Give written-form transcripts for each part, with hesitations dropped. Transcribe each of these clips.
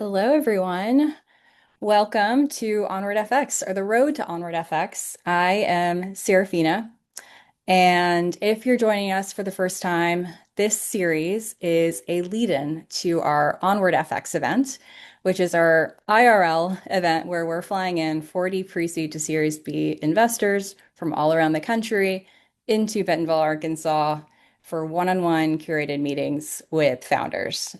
Hello, everyone. Welcome to Onward FX, or the road to Onward FX. I am Serafina, and if you're joining us for the first time, this series is a lead-in to our Onward FX event, which is our IRL event where we're flying in 40 pre-seed to Series B investors from all around the country into Bentonville, Arkansas for one-on-one curated meetings with founders.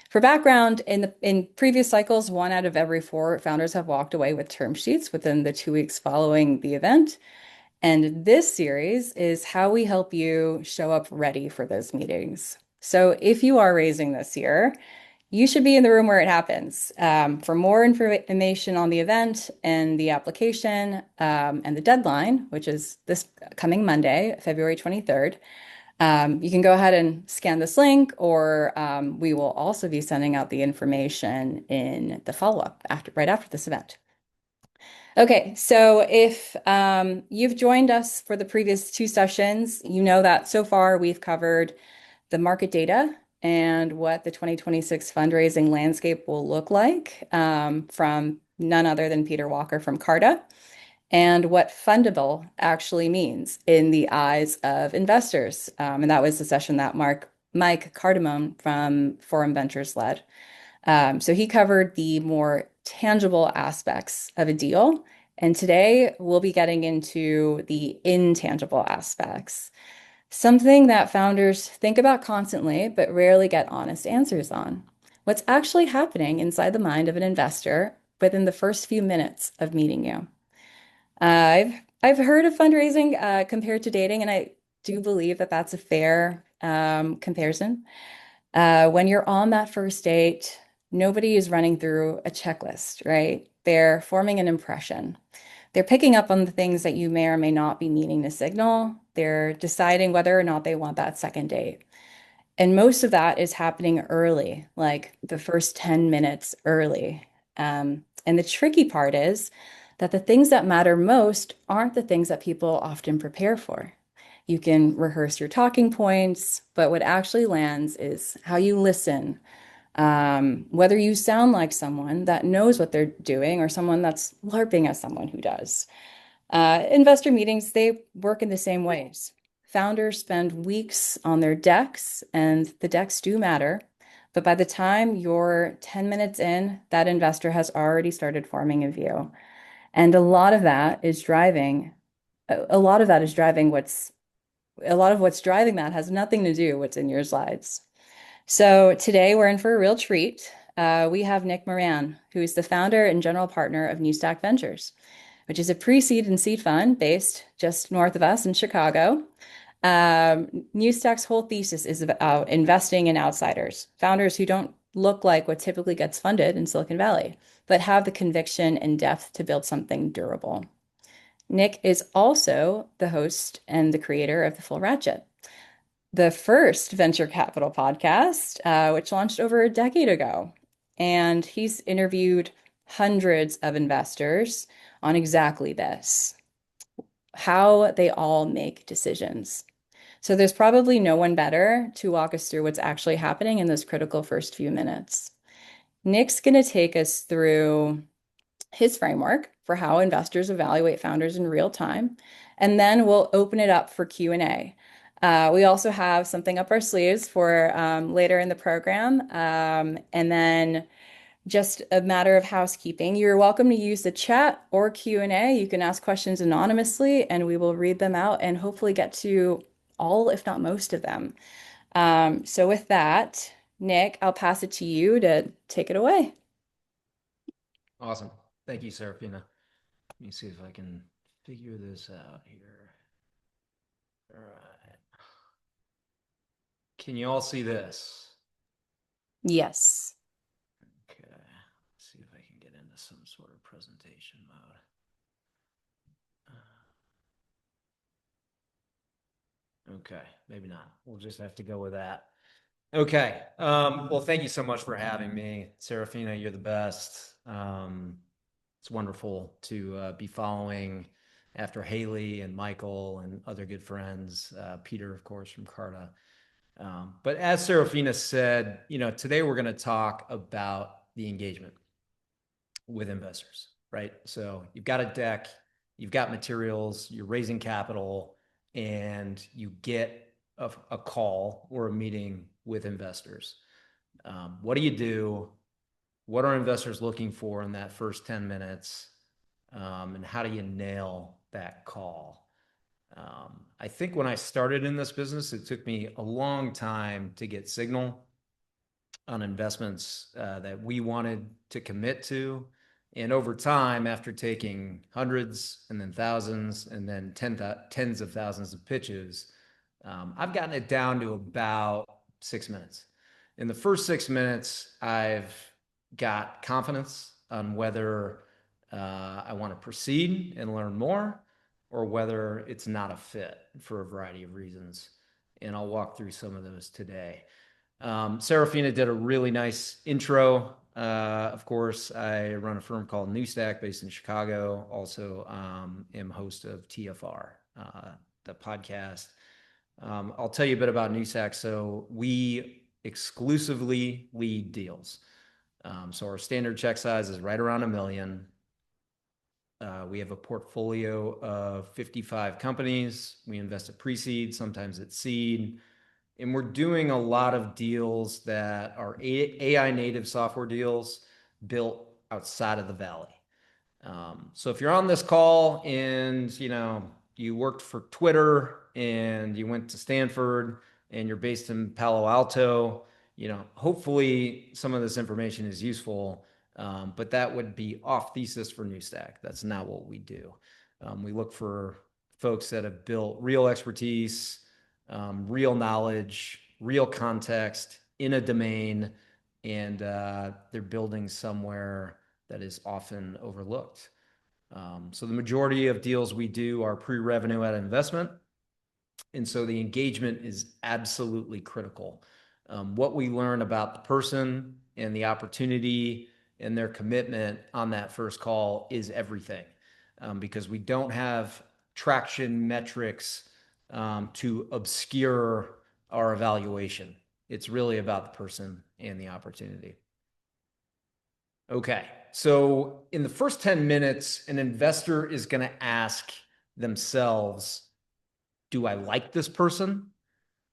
For background, in previous cycles, one out of every four founders have walked away with term sheets within the 2 weeks following the event. And this series is how we help you show up ready for those meetings. So if you are raising this year, you should be in the room where it happens. For more information on the event and the application and the deadline, which is this coming Monday, February 23rd, you can go ahead and scan this link, or we will also be sending out the information in the follow-up right after this event. Okay, so if you've joined us for the previous two sessions, you know that so far we've covered the market data and what the 2026 fundraising landscape will look like from none other than Peter Walker from Carta, and what fundable actually means in the eyes of investors. And that was the session that Mike Cardamone from Forum Ventures led. So he covered the more tangible aspects of a deal. And today we'll be getting into the intangible aspects, something that founders think about constantly, but rarely get honest answers on. What's actually happening inside the mind of an investor within the first few minutes of meeting you? I've heard of fundraising compared to dating, and I do believe that that's a fair comparison. When you're on that first date, nobody is running through a checklist, right? They're forming an impression. They're picking up on the things that you may or may not be meaning to signal. They're deciding whether or not they want that second date. And most of that is happening early, like the first 10 minutes early. And the tricky part is that the things that matter most aren't the things that people often prepare for. You can rehearse your talking points, but what actually lands is how you listen, whether you sound like someone that knows what they're doing or someone that's LARPing as someone who does. Investor meetings, they work in the same ways. Founders spend weeks on their decks, and the decks do matter. But by the time you're 10 minutes in, that investor has already started forming a view. And a lot of that is driving a lot of what's driving that has nothing to do with what's in your slides. So today we're in for a real treat. We have Nick Moran, who is the founder and general partner of New Stack Ventures, which is a pre-seed and seed fund based just north of us in Chicago. New Stack's whole thesis is about investing in outsiders, founders who don't look like what typically gets funded in Silicon Valley, but have the conviction and depth to build something durable. Nick is also the host and the creator of the full Ratchet, the first venture capital podcast, which launched over a decade ago. And he's interviewed hundreds of investors on exactly this, how they all make decisions. So there's probably no one better to walk us through what's actually happening in those critical first few minutes. Nick's going to take us through his framework for how investors evaluate founders in real time, and then we'll open it up for Q&A. We also have something up our sleeves for later in the program, and then just a matter of housekeeping. You're welcome to use the chat or Q&A. You can ask questions anonymously, and we will read them out and hopefully get to all, if not most of them. So with that, Nick, I'll pass it to you to take it away. Awesome. Thank you, Serafina. Let me see if I can figure this out here. All right. Can you all see this? Yes. Okay. Let's see if I can get into some sort of presentation mode. Okay, maybe not. We'll just have to go with that. Okay. Well, thank you so much for having me, Serafina. You're the best. It's wonderful to be following after Haley and Michael and other good friends. Peter, of course, from Carta. But as Serafina said, today we're going to talk about the engagement with investors, right? So you've got a deck, you've got materials, you're raising capital, and you get a call or a meeting with investors. What do you do? What are investors looking for in that first 10 minutes? And how do you nail that call? I think when I started in this business, it took me a long time to get signal on investments that we wanted to commit to. And over time, after taking hundreds and then thousands and then tens of thousands of pitches, I've gotten it down to about 6 minutes. In the first 6 minutes, I've got confidence on whether I want to proceed and learn more or whether it's not a fit for a variety of reasons. And I'll walk through some of those today. Serafina did a really nice intro. Of course, I run a firm called Newstack based in Chicago. Also, am host of TFR, the podcast. I'll tell you a bit about Newstack. So we exclusively lead deals. So our standard check size is right around $1 million. We have a portfolio of 55 companies. We invest at pre-seed, sometimes at seed. And we're doing a lot of deals that are AI native software deals built outside of the Valley. So if you're on this call and you worked for Twitter and you went to Stanford and you're based in Palo Alto, hopefully some of this information is useful. But that would be off thesis for Newstack. That's not what we do. We look for folks that have built real expertise, real knowledge, real context in a domain, and they're building somewhere that is often overlooked. So the majority of deals we do are pre-revenue at investment. And so the engagement is absolutely critical. What we learn about the person and the opportunity and their commitment on that first call is everything, because we don't have traction metrics to obscure our evaluation. It's really about the person and the opportunity. Okay, so in the first 10 minutes, an investor is going to ask themselves, do I like this person?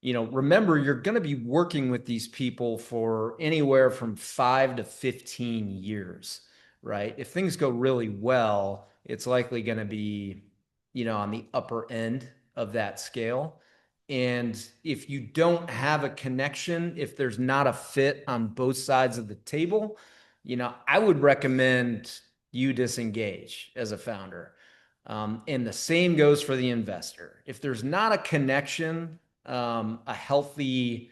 Remember, you're going to be working with these people for anywhere from 5 to 15 years, right? If things go really well, it's likely going to be, on the upper end of that scale. And if you don't have a connection, if there's not a fit on both sides of the table, I would recommend you disengage as a founder. And the same goes for the investor. If there's not a connection, a healthy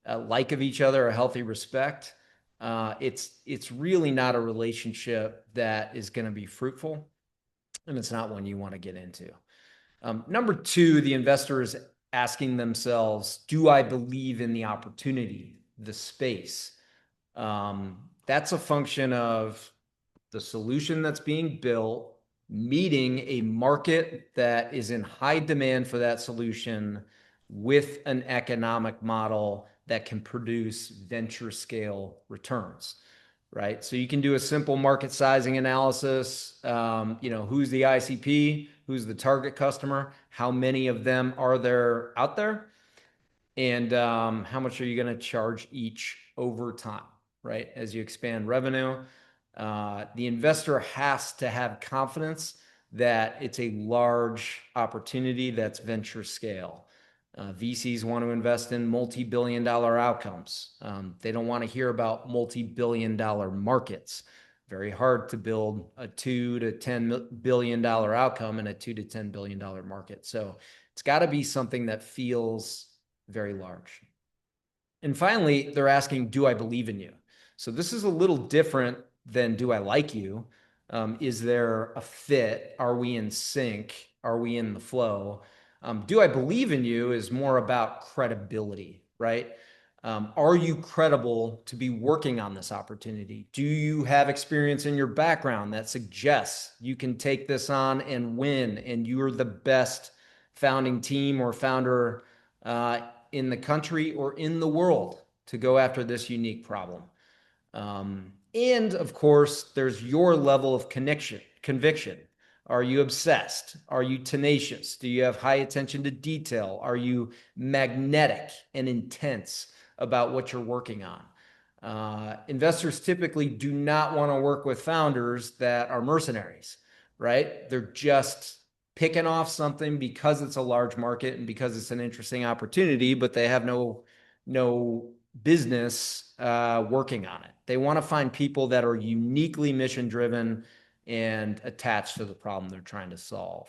like of each other, a healthy respect, it's really not a relationship that is going to be fruitful, and it's not one you want to get into. Number two, the investor is asking themselves, do I believe in the opportunity, the space? That's a function of the solution that's being built, meeting a market that is in high demand for that solution with an economic model that can produce venture scale returns, right? So you can do a simple market sizing analysis. Who's the ICP? Who's the target customer? How many of them are there out there? And how much are you going to charge each over time, right? As you expand revenue, the investor has to have confidence that it's a large opportunity that's venture scale. VCs want to invest in multi-billion-dollar outcomes. They don't want to hear about multi-billion-dollar markets. Very hard to build a $2 to $10 billion outcome in a $2 to $10 billion market. So it's got to be something that feels very large. And finally, they're asking, do I believe in you? So this is a little different than do I like you? Is there a fit? Are we in sync? Are we in the flow? Do I believe in you is more about credibility, right? Are you credible to be working on this opportunity? Do you have experience in your background that suggests you can take this on and win, and you're the best founding team or founder in the country or in the world to go after this unique problem. And of course, there's your level of conviction. Are you obsessed? Are you tenacious? Do you have high attention to detail? Are you magnetic and intense about what you're working on? Investors typically do not want to work with founders that are mercenaries, right? They're just picking off something because it's a large market and because it's an interesting opportunity, but they have no business working on it. They want to find people that are uniquely mission driven and attached to the problem they're trying to solve.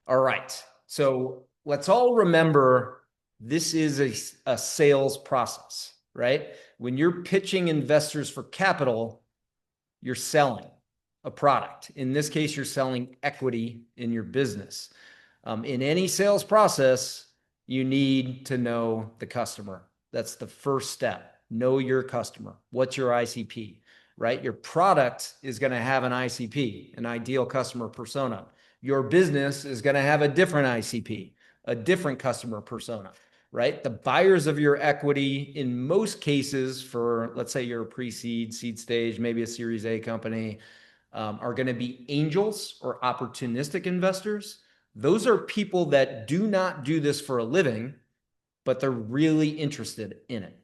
All right. So let's all remember this is a sales process, right? When you're pitching investors for capital, you're selling a product. In this case, you're selling equity in your business. In any sales process, you need to know the customer. That's the first step. Know your customer. What's your ICP, right? Your product is going to have an ICP, an ideal customer persona. Your business is going to have a different ICP, a different customer persona, right? The buyers of your equity, in most cases, for let's say you're a pre-seed, seed stage, maybe a Series A company, are going to be angels or opportunistic investors. Those are people that do not do this for a living, but they're really interested in it.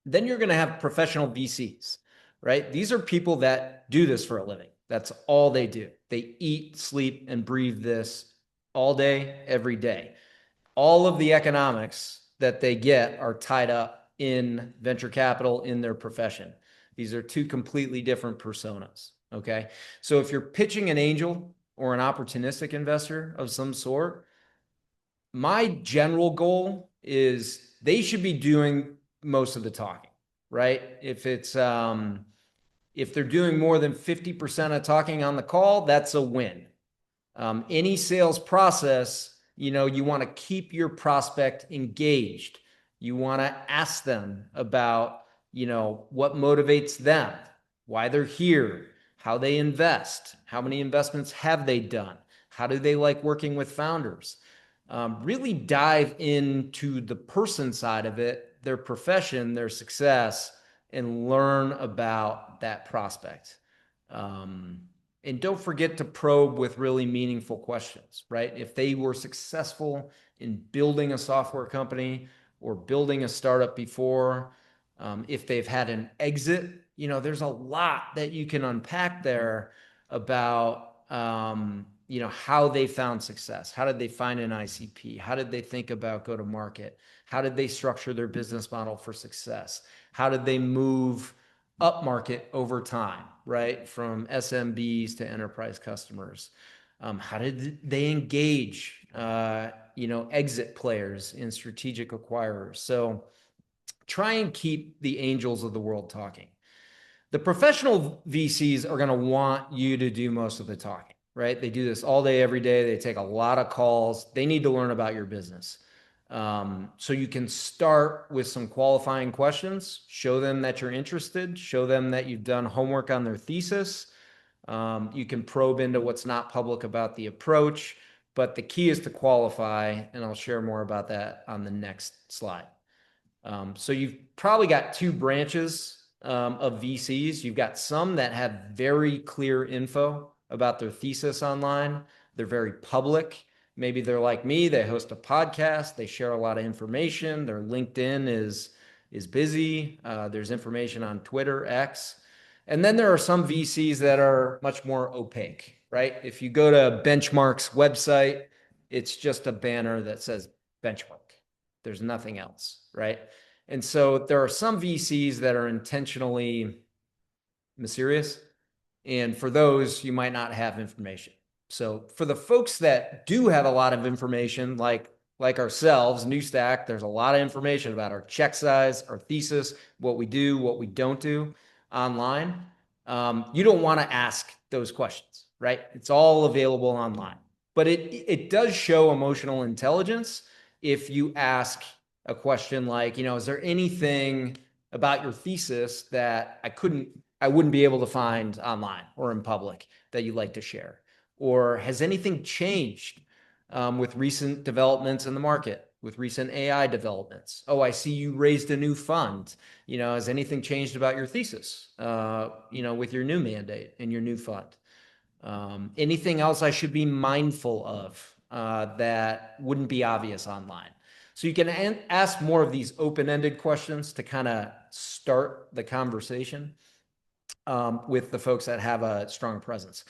Then you're going to have professional VCs, right? These are people that do this for a living. That's all they do. They eat, sleep, and breathe this all day, every day. All of the economics that they get are tied up in venture capital in their profession. These are two completely different personas. Okay. So if you're pitching an angel or an opportunistic investor of some sort, my general goal is they should be doing most of the talking, right? If they're doing more than 50% of talking on the call, that's a win. Any sales process, you want to keep your prospect engaged. You want to ask them about, what motivates them, why they're here, how they invest, how many investments have they done, how do they like working with founders. Really dive into the person side of it, their profession, their success, and learn about that prospect. And don't forget to probe with really meaningful questions, right? If they were successful in building a software company or building a startup before, if they've had an exit, there's a lot that you can unpack there about, how they found success. How did they find an ICP? How did they think about go to market? How did they structure their business model for success? How did they move upmarket over time, right? From SMBs to enterprise customers. How did they engage, exit players in strategic acquirers? So try and keep the angels of the world talking. The professional VCs are going to want you to do most of the talking, right? They do this all day, every day. They take a lot of calls. They need to learn about your business. So you can start with some qualifying questions, show them that you're interested, show them that you've done homework on their thesis. You can probe into what's not public about the approach, but the key is to qualify, and I'll share more about that on the next slide. So you've probably got two branches of VCs. You've got some that have very clear info about their thesis online. They're very public. Maybe they're like me, they host a podcast, they share a lot of information. Their LinkedIn is busy. There's information on Twitter, X. And then there are some VCs that are much more opaque, right? If you go to Benchmark's website, it's just a banner that says Benchmark. There's nothing else, right? And so there are some VCs that are intentionally mysterious. And for those, you might not have information. So for the folks that do have a lot of information, like ourselves, New Stack, there's a lot of information about our check size, our thesis, what we do, what we don't do online. You don't want to ask those questions, right? It's all available online. But it does show emotional intelligence if you ask a question like, is there anything about your thesis that I wouldn't be able to find online or in public that you'd like to share? Or has anything changed with recent developments in the market? with recent AI developments? Oh, I see you raised a new fund. Has anything changed about your thesis, with your new mandate and your new fund? Anything else I should be mindful of that wouldn't be obvious online? So you can ask more of these open-ended questions to kind of start the conversation with the folks that have a strong presence.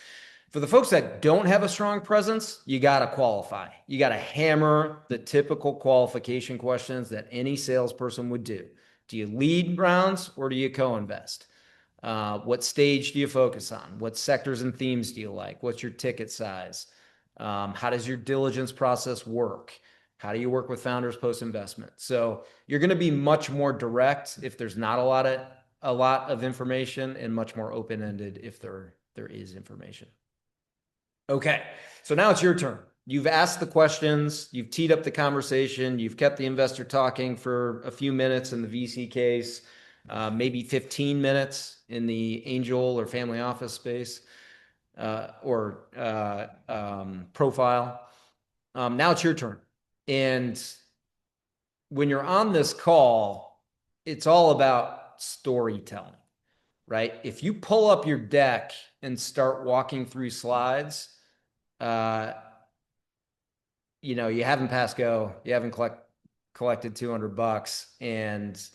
For the folks that don't have a strong presence, you got to qualify. You got to hammer the typical qualification questions that any salesperson would do. Do you lead rounds or do you co-invest? What stage do you focus on? What sectors and themes do you like? What's your ticket size? How does your diligence process work? How do you work with founders post-investment? So you're going to be much more direct if there's not a lot of information, and much more open-ended if there is information. Okay, so now it's your turn. You've asked the questions, you've teed up the conversation, you've kept the investor talking for a few minutes in the VC case, maybe 15 minutes in the angel or family office space or profile. Now it's your turn. And when you're on this call, it's all about storytelling, right? If you pull up your deck and start walking through slides, uh, you haven't passed go, you haven't collected $200, and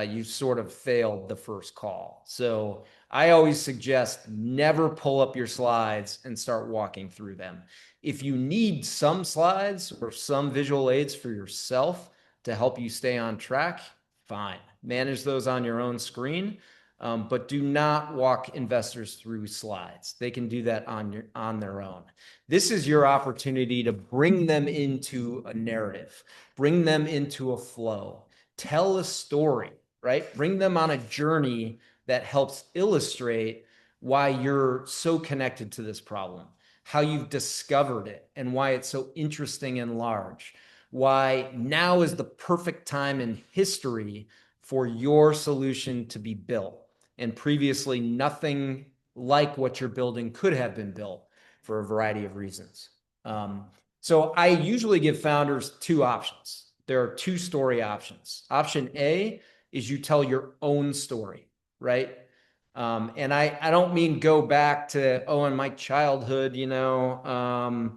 you sort of failed the first call. So I always suggest never pull up your slides and start walking through them. If you need some slides or some visual aids for yourself to help you stay on track, fine. Manage those on your own screen. But do not walk investors through slides. They can do that on their own. This is your opportunity to bring them into a narrative, bring them into a flow, tell a story, right? Bring them on a journey that helps illustrate why you're so connected to this problem, how you've discovered it, and why it's so interesting and large, why now is the perfect time in history for your solution to be built. And previously, nothing like what you're building could have been built for a variety of reasons. So I usually give founders two options. There are two story options. Option A is you tell your own story, right? And I don't mean go back to, oh, in my childhood, I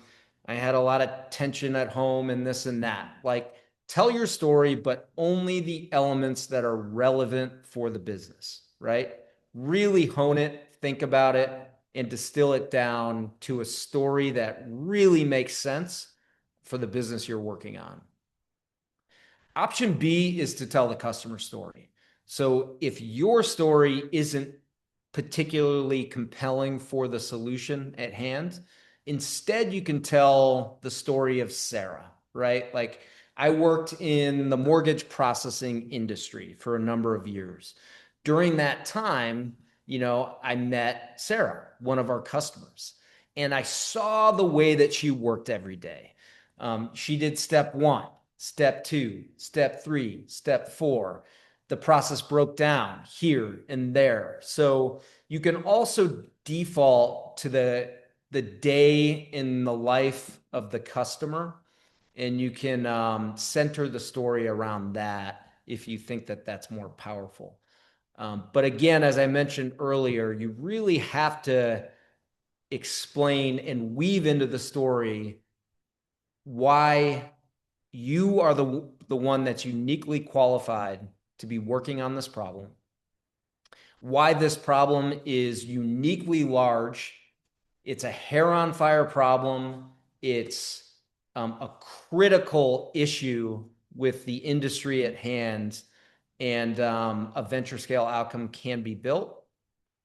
had a lot of tension at home and this and that. Like, tell your story, but only the elements that are relevant for the business, right? Really hone it, think about it, and distill it down to a story that really makes sense for the business you're working on. Option B is to tell the customer story. So if your story isn't particularly compelling for the solution at hand, instead you can tell the story of Sarah, right? Like, I worked in the mortgage processing industry for a number of years. During that time, I met Sarah, one of our customers, and I saw the way that she worked every day. She did step one, step two, step three, step four. The process broke down here and there. So you can also default to the day in the life of the customer, and you can center the story around that if you think that that's more powerful. But again, as I mentioned earlier, you really have to explain and weave into the story why you are the one that's uniquely qualified to be working on this problem, why this problem is uniquely large. It's a hair on fire problem. It's a critical issue with the industry at hand, and a venture scale outcome can be built.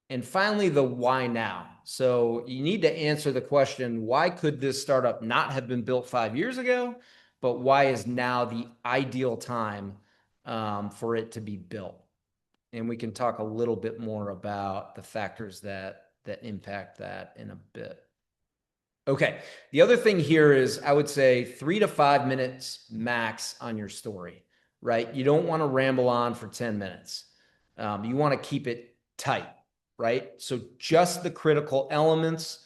And finally, the why now. So you need to answer the question, why could this startup not have been built 5 years ago, but why is now the ideal time for it to be built? And we can talk a little bit more about the factors that impact that in a bit. Okay, the other thing here is I would say 3 to 5 minutes max on your story, right? You don't want to ramble on for 10 minutes. You want to keep it tight, right? So just the critical elements.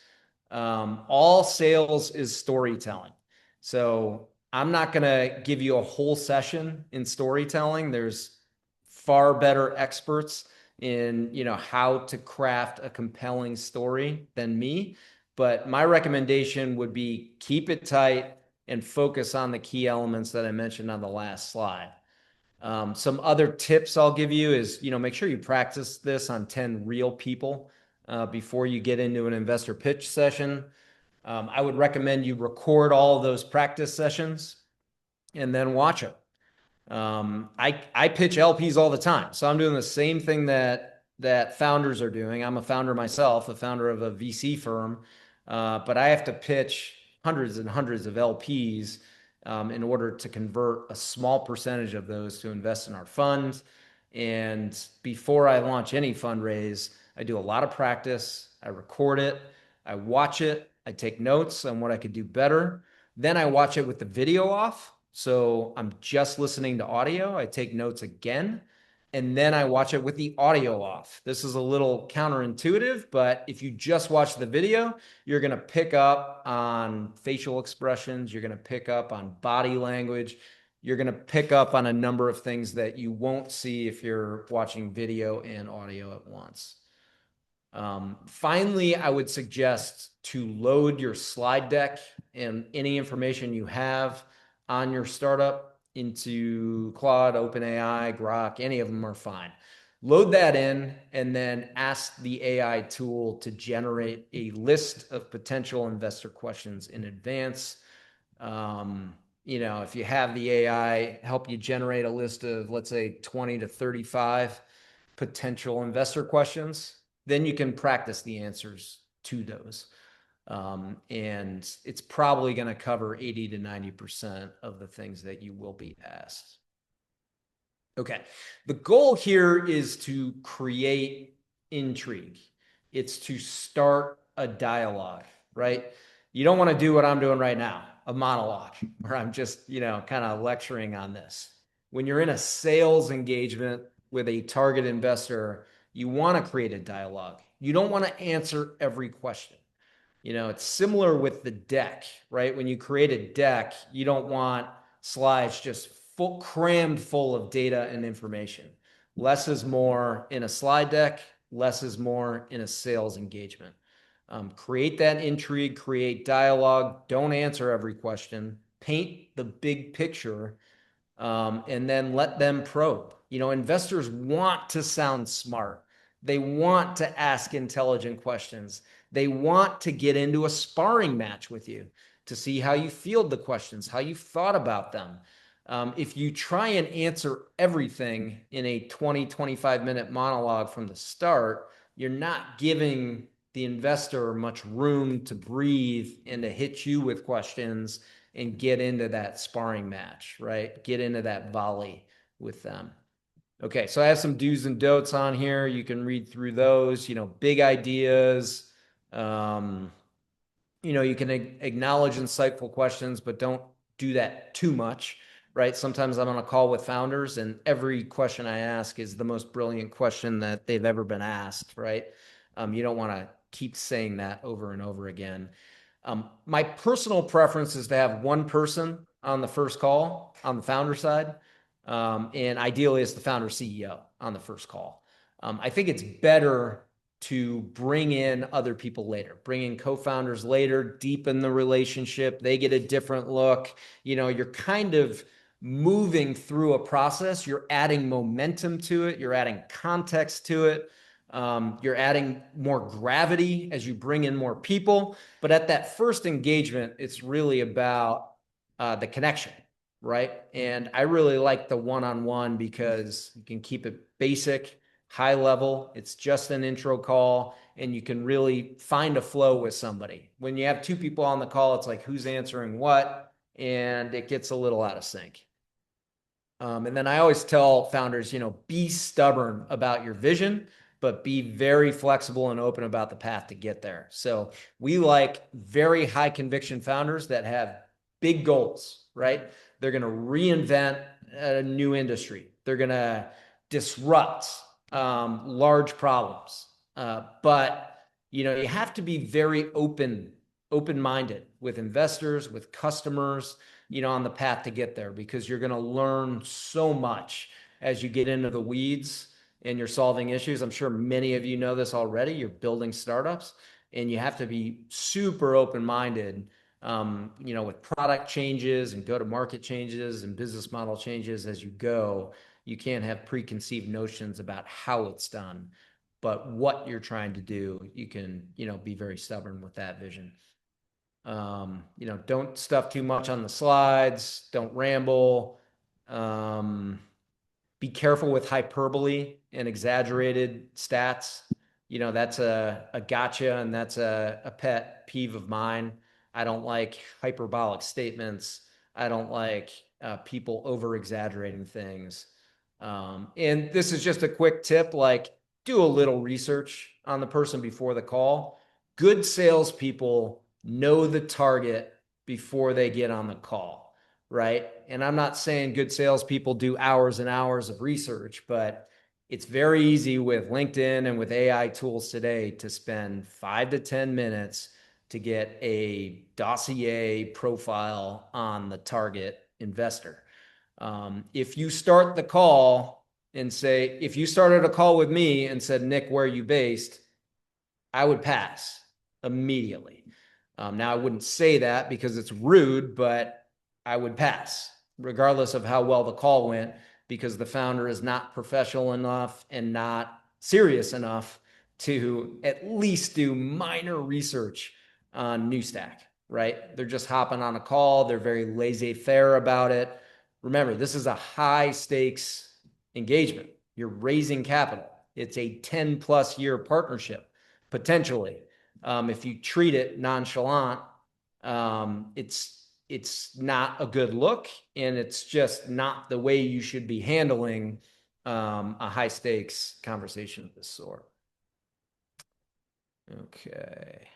All sales is storytelling. So I'm not going to give you a whole session in storytelling. There's far better experts in, how to craft a compelling story than me. But my recommendation would be keep it tight and focus on the key elements that I mentioned on the last slide. Some other tips I'll give you is, make sure you practice this on 10 real people before you get into an investor pitch session. I would recommend you record all of those practice sessions and then watch it. I pitch LPs all the time, so I'm doing the same thing that founders are doing. I'm a founder myself, a founder of a VC firm, but I have to pitch hundreds and hundreds of LPs in order to convert a small percentage of those to invest in our fund. And before I launch any fundraise, I do a lot of practice. I record it, I watch it, I take notes on what I could do better. Then I watch it with the video off. So I'm just listening to audio. I take notes again, and then I watch it with the audio off. This is a little counterintuitive, but if you just watch the video, you're going to pick up on facial expressions. You're going to pick up on body language. You're going to pick up on a number of things that you won't see if you're watching video and audio at once. Finally, I would suggest to load your slide deck and any information you have on your startup into Claude, OpenAI, Grok, any of them are fine. Load that in and then ask the AI tool to generate a list of potential investor questions in advance. If you have the AI help you generate a list of, let's say, 20 to 35 potential investor questions, then you can practice the answers to those. And it's probably going to cover 80 to 90% of the things that you will be asked. Okay. The goal here is to create intrigue. It's to start a dialogue, right? You don't want to do what I'm doing right now, a monologue, where I'm just, kind of lecturing on this. When you're in a sales engagement with a target investor, you want to create a dialogue. You don't want to answer every question. It's similar with the deck, right? When you create a deck, you don't want slides just crammed full of data and information. Less is more in a slide deck, less is more in a sales engagement. Create that intrigue, create dialogue. Don't answer every question. Paint the big picture, and then let them probe. Investors want to sound smart. They want to ask intelligent questions. They want to get into a sparring match with you to see how you field the questions, how you thought about them. If you try and answer everything in a 20, 25-minute monologue from the start, you're not giving the investor much room to breathe and to hit you with questions and get into that sparring match, right? Get into that volley with them. Okay, so I have some do's and don'ts on here. You can read through those, big ideas. You can acknowledge insightful questions, but don't do that too much, right? Sometimes I'm on a call with founders and every question I ask is the most brilliant question that they've ever been asked, right? You don't want to keep saying that over and over again. My personal preference is to have one person on the first call on the founder side, and ideally it's the founder CEO on the first call. I think it's better to bring in other people later, bring in co-founders later, deepen the relationship. They get a different look. You're kind of moving through a process. You're adding momentum to it. You're adding context to it. You're adding more gravity as you bring in more people. But at that first engagement, it's really about the connection, right? And I really like the one-on-one because you can keep it basic, high level. It's just an intro call, and you can really find a flow with somebody. When you have two people on the call, it's like who's answering what, and it gets a little out of sync. And then I always tell founders, be stubborn about your vision, but be very flexible and open about the path to get there. So we like very high conviction founders that have big goals, right? They're going to reinvent a new industry. They're going to disrupt large problems. But you have to be very open-minded with investors, with customers. on the path to get there, because you're going to learn so much as you get into the weeds and you're solving issues. I'm sure many of you know this already. You're building startups and you have to be super open-minded, with product changes and go-to-market changes and business model changes as you go. You can't have preconceived notions about how it's done, but what you're trying to do, you can, be very stubborn with that vision. Don't stuff too much on the slides. Don't ramble. Um, be careful with hyperbole and exaggerated stats. That's a gotcha, and that's a pet peeve of mine. I don't like hyperbolic statements. I don't like people over exaggerating things. And this is just a quick tip, like, do a little research on the person before the call. Good salespeople know the target before they get on the call, right? And I'm not saying good salespeople do hours and hours of research, but it's very easy with LinkedIn and with AI tools today to spend 5 to 10 minutes to get a dossier profile on the target investor. If you start the call and say, if you started a call with me and said, Nick, where are you based? I would pass immediately. Now, I wouldn't say that because it's rude, but I would pass, regardless of how well the call went, because the founder is not professional enough and not serious enough to at least do minor research on Newstack, right? They're just hopping on a call. They're very laissez-faire about it. Remember, this is a high stakes engagement. You're raising capital. It's a 10 plus year partnership, potentially. If you treat it nonchalant, it's not a good look, and it's just not the way you should be handling a high stakes conversation of this sort. Okay.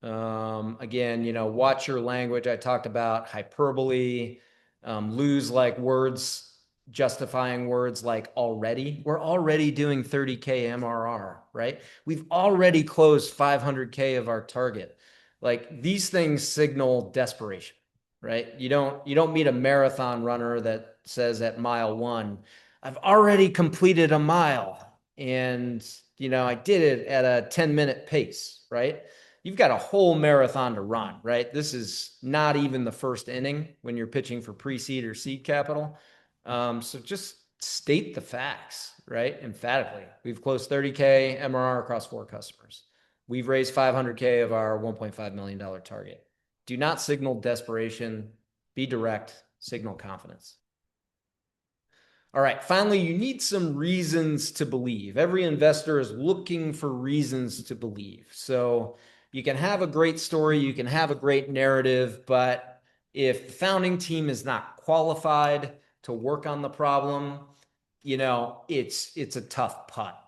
Again, watch your language. I talked about hyperbole, lose like words, justifying words like already. We're already doing 30K MRR, right? We've already closed 500K of our target. Like, these things signal desperation, right? You don't meet a marathon runner that says at mile 1, I've already completed a mile and I did it at a 10-minute pace, right? You've got a whole marathon to run, right? This is not even the first inning when you're pitching for pre-seed or seed capital. So just state the facts, right? Emphatically. We've closed 30K MRR across 4 customers. We've raised 500K of our $1.5 million target. Do not signal desperation. Be direct. Signal confidence. All right, finally, you need some reasons to believe. Every investor is looking for reasons to believe. So you can have a great story, you can have a great narrative, but if the founding team is not qualified to work on the problem, it's a tough putt.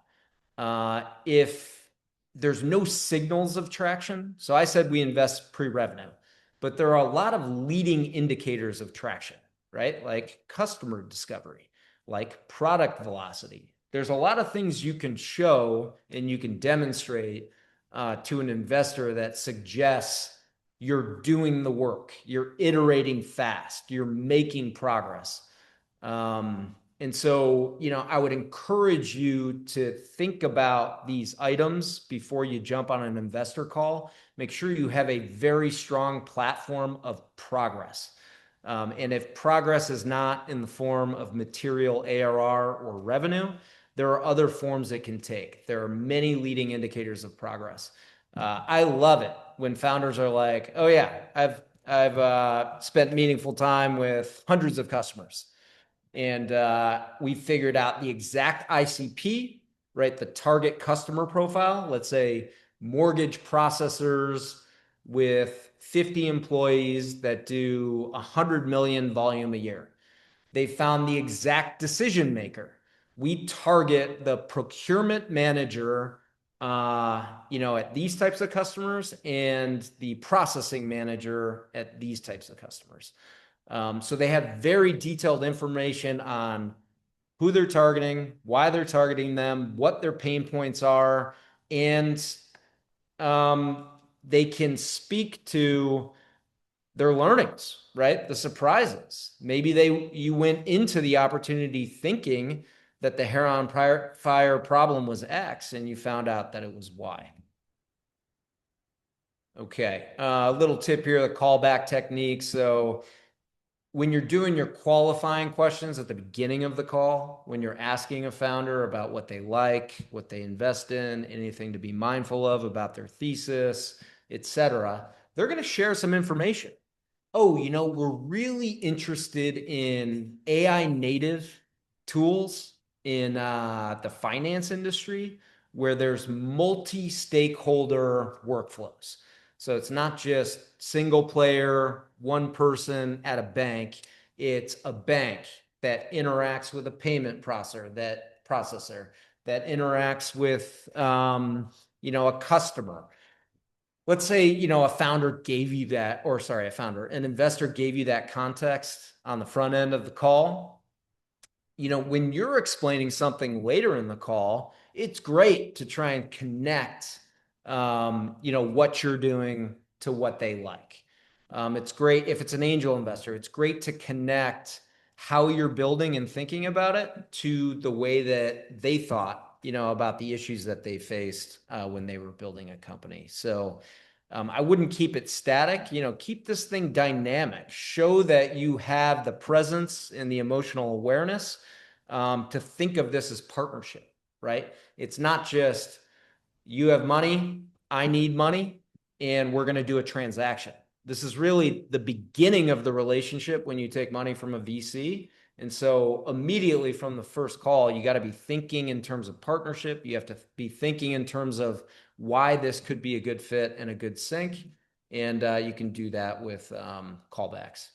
If there's no signals of traction, so I said we invest pre-revenue, but there are a lot of leading indicators of traction, right? Like customer discovery, like product velocity. There's a lot of things you can show and you can demonstrate to an investor that suggests you're doing the work, you're iterating fast, you're making progress. And so, I would encourage you to think about these items before you jump on an investor call. Make sure you have a very strong platform of progress. And if progress is not in the form of material ARR or revenue, there are other forms it can take. There are many leading indicators of progress. I love it when founders are like, "Oh yeah, I've spent meaningful time with hundreds of customers, and we figured out the exact ICP, right? The target customer profile. Let's say mortgage processors with 50 employees that do 100 million volume a year. They found the exact decision maker. We target the procurement manager, at these types of customers, and the processing manager at these types of customers. So they have very detailed information on who they're targeting, why they're targeting them, what their pain points are, and they can speak to their learnings, right? The surprises. Maybe you went into the opportunity thinking that the hair on fire problem was X and you found out that it was Y. Okay. A little tip here, the callback technique. So when you're doing your qualifying questions at the beginning of the call, when you're asking a founder about what they like, what they invest in, anything to be mindful of about their thesis, etc., they're going to share some information. Oh, we're really interested in AI native tools in the finance industry where there's multi-stakeholder workflows. So it's not just single player, one person at a bank. It's a bank that interacts with a payment processor that interacts with a customer. Let's say, a founder gave you that, or sorry, an investor gave you that context on the front end of the call. When you're explaining something later in the call, it's great to try and connect, what you're doing to what they like. It's great if it's an angel investor, it's great to connect how you're building and thinking about it to the way that they thought, about the issues that they faced when they were building a company. So I wouldn't keep it static, keep this thing dynamic, show that you have the presence and the emotional awareness to think of this as partnership, right? It's not just you have money, I need money, and we're going to do a transaction. This is really the beginning of the relationship when you take money from a VC. And so immediately from the first call, you got to be thinking in terms of partnership. You have to be thinking in terms of why this could be a good fit and a good sync. And you can do that with callbacks.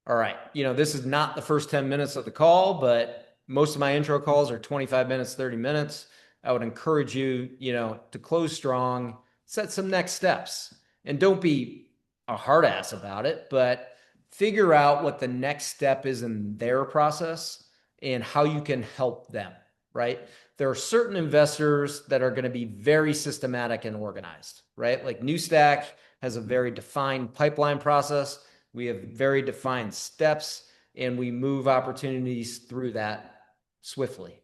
All right. This is not the first 10 minutes of the call, but most of my intro calls are 25 minutes, 30 minutes. I would encourage you, to close strong, set some next steps, and don't be a hard ass about it, but figure out what the next step is in their process and how you can help them, right? There are certain investors that are going to be very systematic and organized, right? Like NewStack has a very defined pipeline process. We have very defined steps, and we move opportunities through that swiftly.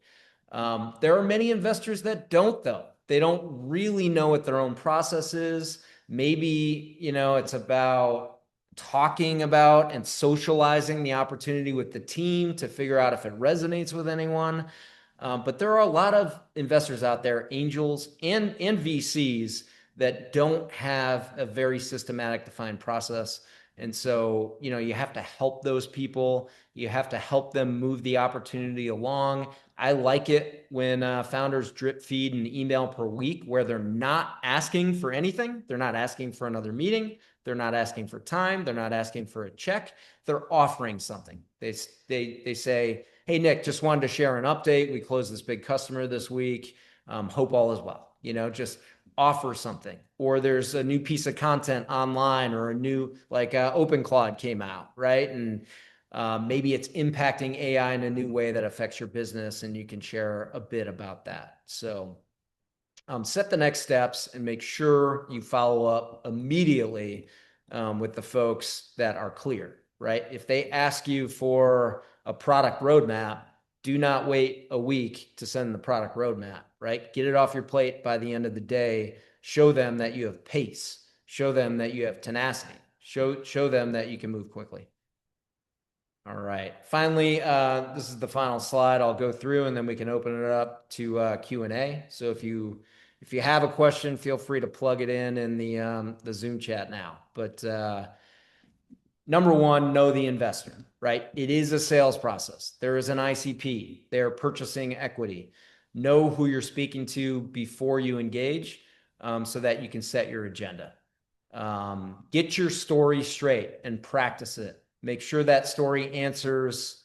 There are many investors that don't, though. They don't really know what their own process is. Maybe, it's about talking about and socializing the opportunity with the team to figure out if it resonates with anyone. But there are a lot of investors out there, angels and VCs, that don't have a very systematic, defined process. And so, you have to help those people. You have to help them move the opportunity along. I like it when founders drip feed an email per week where they're not asking for anything. They're not asking for another meeting. They're not asking for time. They're not asking for a check. They're offering something. They say, hey, Nick, just wanted to share an update. We closed this big customer this week. Hope all is well. Just offer something. Or there's a new piece of content online, or a new, like OpenCloud came out, right? And maybe it's impacting AI in a new way that affects your business, and you can share a bit about that. So set the next steps and make sure you follow up immediately with the folks that are clear, right? If they ask you for a product roadmap, do not wait a week to send the product roadmap, right? Get it off your plate by the end of the day. Show them that you have pace. Show them that you have tenacity. Show them that you can move quickly. All right. Finally, this is the final slide I'll go through, and then we can open it up to Q&A. So if you have a question, feel free to plug it in the Zoom chat now. But number one, know the investor, right? It is a sales process. There is an ICP. They're purchasing equity. Know who you're speaking to before you engage, so that you can set your agenda. Get your story straight and practice it. Make sure that story answers,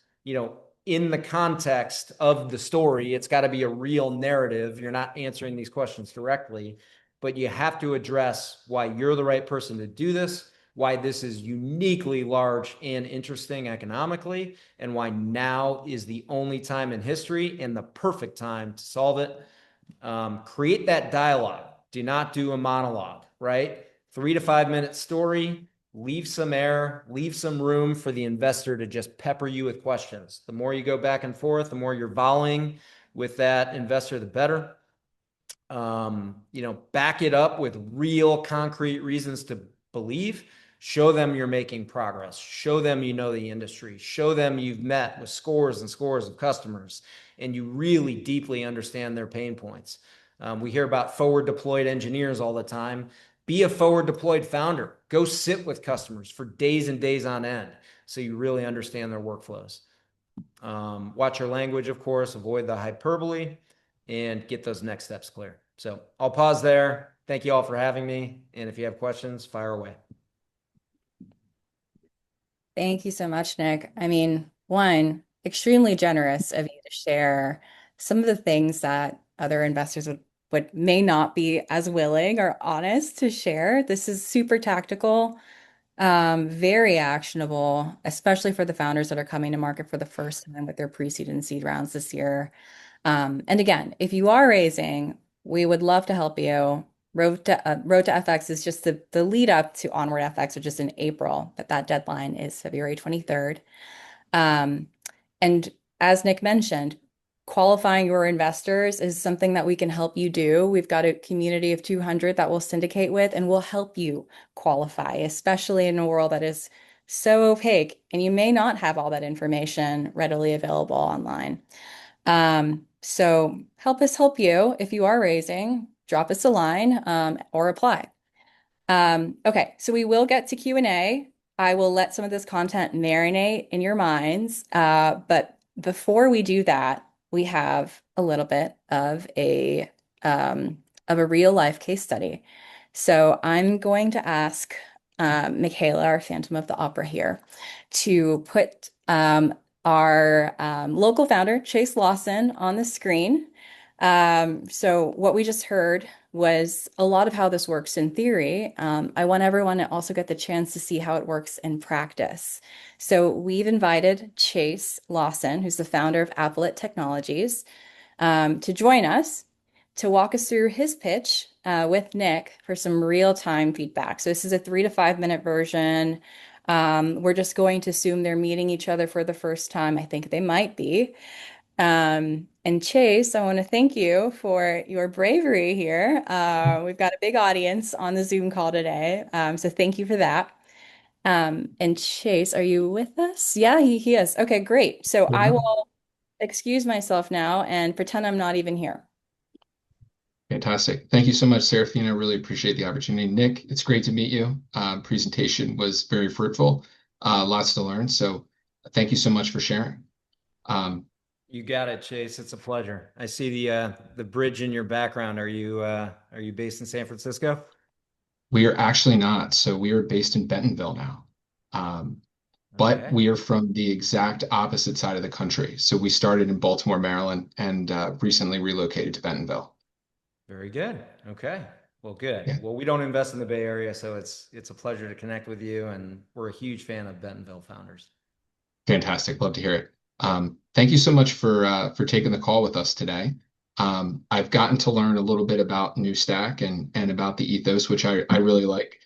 in the context of the story. It's got to be a real narrative. You're not answering these questions directly, but you have to address why you're the right person to do this, why this is uniquely large and interesting economically, and why now is the only time in history and the perfect time to solve it. Create that dialogue. Do not do a monologue, right? 3 to 5 minute story. leave some air, leave some room for the investor to just pepper you with questions. The more you go back and forth, the more you're volleying with that investor, the better. Back it up with real concrete reasons to believe. Show them you're making progress. Show them you know the industry. Show them you've met with scores and scores of customers and you really deeply understand their pain points. We hear about forward deployed engineers all the time. Be a forward deployed founder. Go sit with customers for days and days on end so you really understand their workflows. Watch your language, of course, avoid the hyperbole, and get those next steps clear. So I'll pause there. Thank you all for having me. And if you have questions, fire away. Thank you so much, Nick. I mean, one, extremely generous of you to share some of the things that other investors would may not be as willing or honest to share. This is super tactical, very actionable, especially for the founders that are coming to market for the first time with their pre-seed and seed rounds this year. And again, if you are raising, we would love to help you. Road to FX is just the lead up to Onward FX, which is in April, but that deadline is February 23rd. Um, and as Nick mentioned, qualifying your investors is something that we can help you do. We've got a community of 200 that we'll syndicate with, and we'll help you qualify, especially in a world that is so opaque, and you may not have all that information readily available online. So help us help you. If you are raising, drop us a line, or apply. Okay, so we will get to Q&A. I will let some of this content marinate in your minds. But before we do that, we have a little bit of a real life case study. So I'm going to ask Michaela, our Phantom of the Opera here, to put our local founder, Chase Lawson, on the screen. So what we just heard was a lot of how this works in theory. I want everyone to also get the chance to see how it works in practice. So we've invited Chase Lawson, who's the founder of Applet Technologies, to join us to walk us through his pitch with Nick for some real-time feedback. So this is a 3 to 5 minute version. We're just going to assume they're meeting each other for the first time. I think they might be. And Chase, I want to thank you for your bravery here. We've got a big audience on the Zoom call today. So thank you for that. And Chase, are you with us? Yeah, he is. Okay, great. So I will excuse myself now and pretend I'm not even here. Fantastic. Thank you so much, Serafina. Really appreciate the opportunity. Nick, it's great to meet you. Presentation was very fruitful. Lots to learn. So thank you so much for sharing. You got it, Chase. It's a pleasure. I see the bridge in your background. Are you based in San Francisco? We are actually not. So we are based in Bentonville now. But Okay. we are from the exact opposite side of the country. So we started in Baltimore, Maryland, and recently relocated to Bentonville. Very good. Okay. Well, good. Yeah. Well, we don't invest in the Bay Area, so it's a pleasure to connect with you, and we're a huge fan of Bentonville founders. Fantastic. Love to hear it. Thank you so much for taking the call with us today. I've gotten to learn a little bit about New Stack and about the ethos, which I really like.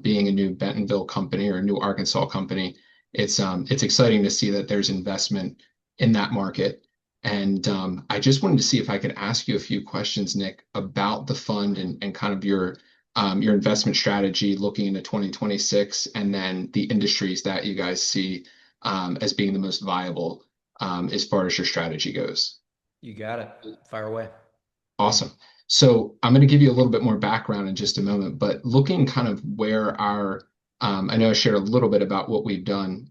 Being a new Bentonville company or a new Arkansas company, it's exciting to see that there's investment in that market. And I just wanted to see if I could ask you a few questions, Nick, about the fund and kind of your investment strategy looking into 2026, and then the industries that you guys see as being the most viable as far as your strategy goes. You got it. Fire away. Awesome. So I'm going to give you a little bit more background in just a moment, but looking kind of where I know I shared a little bit about what we've done,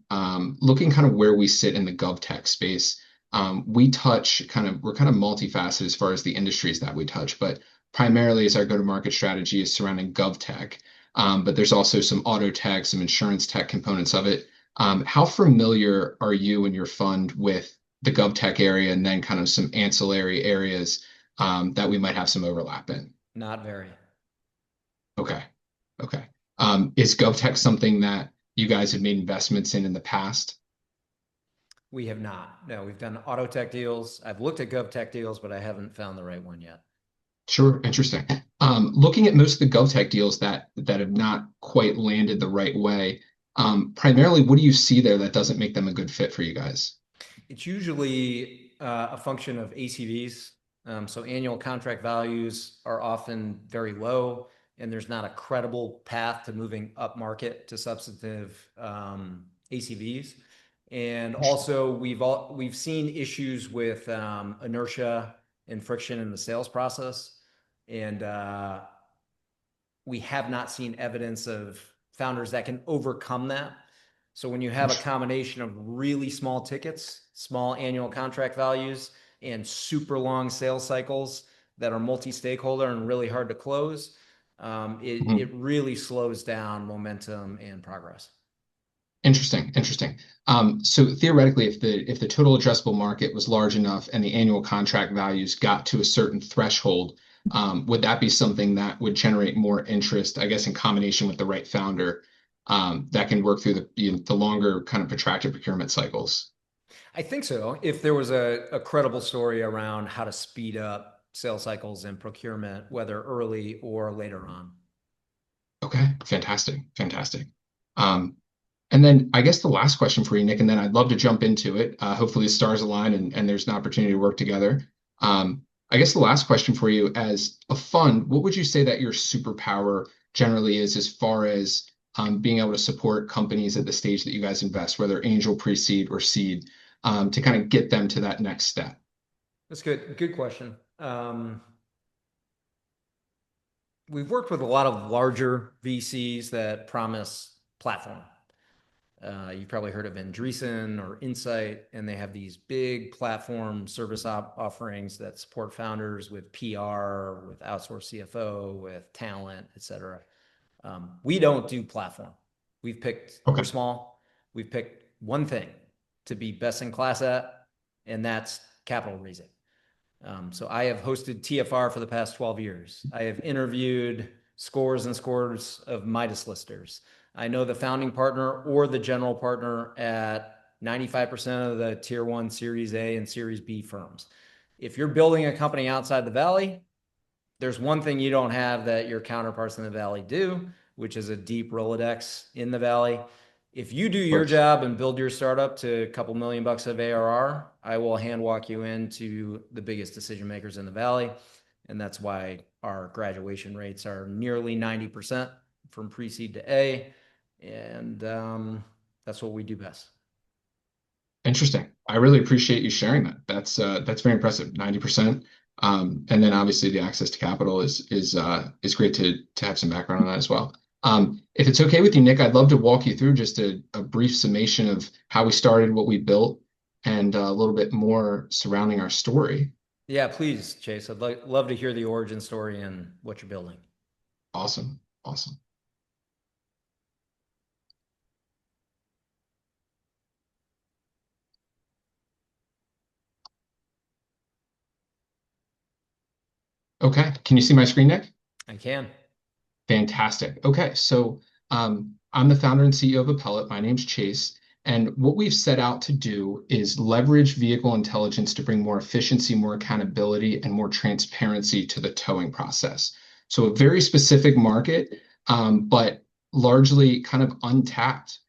looking kind of where we sit in the GovTech space. We're kind of multifaceted as far as the industries that we touch, but primarily as our go-to-market strategy is surrounding GovTech. But there's also some auto tech, some insurance tech components of it. How familiar are you and your fund with the GovTech area and then kind of some ancillary areas that we might have some overlap in? Not very. Okay. Okay. Is GovTech something that you guys have made investments in the past? We have not. No, we've done auto tech deals. I've looked at gov tech deals, but I haven't found the right one yet. Sure, interesting. Looking at most of the GovTech deals that have not quite landed the right way, primarily, what do you see there that doesn't make them a good fit for you guys? It's usually a function of ACVs. So annual contract values are often very low, and there's not a credible path to moving up market to substantive ACVs. And also, we've seen issues with inertia and friction in the sales process, and we have not seen evidence of founders that can overcome that. So when you have a combination of really small tickets, small annual contract values, and super long sales cycles that are multi-stakeholder and really hard to close, it Mhm. really slows down momentum and progress. Interesting, interesting. So theoretically, if the total addressable market was large enough and the annual contract values got to a certain threshold, would that be something that would generate more interest, I guess, in combination with the right founder, that can work through the longer kind of protracted procurement cycles? I think so. If there was a credible story around how to speed up sales cycles and procurement, whether early or later on. Okay, fantastic, fantastic. Um, and then I guess the last question for you, Nick, and then I'd love to jump into it. Hopefully the stars align and there's an opportunity to work together. I guess the last question for you, as a fund, what would you say that your superpower generally is as far as being able to support companies at the stage that you guys invest, whether angel, pre-seed, or seed, to kind of get them to that next step? That's good. Good question. We've worked with a lot of larger VCs that promise platform. You've probably heard of Andreessen or Insight, and they have these big platform service offerings that support founders with PR, with outsourced CFO, with talent, et cetera. We don't do platform. We're Okay. small. We've picked one thing to be best in class at, and that's capital raising. So I have hosted TFR for the past 12 years. I have interviewed scores and scores of Midas listers. I know the founding partner or the general partner at 95% of the tier one Series A and Series B firms. If you're building a company outside the Valley, there's one thing you don't have that your counterparts in the Valley do, which is a deep Rolodex in the Valley. If you do Of your course. job and build your startup to a couple $1 million of ARR, I will hand walk you into the biggest decision makers in the Valley. And that's why our graduation rates are nearly 90% from pre-seed to A. And that's what we do best. Interesting. I really appreciate you sharing that. That's very impressive. 90%. And then obviously the access to capital is great to have some background on that as well. If it's okay with you, Nick, I'd love to walk you through just a brief summation of how we started, what we built, and a little bit more surrounding our story. Yeah, please, Chase. Love to hear the origin story and what you're building. Awesome. Awesome. Okay. Can you see my screen, Nick? I can. Fantastic. Okay, so I'm the founder and CEO of Appellate. My name's Chase, and what we've set out to do is leverage vehicle intelligence to bring more efficiency, more accountability, and more transparency to the towing process. So a very specific market, but largely kind of untapped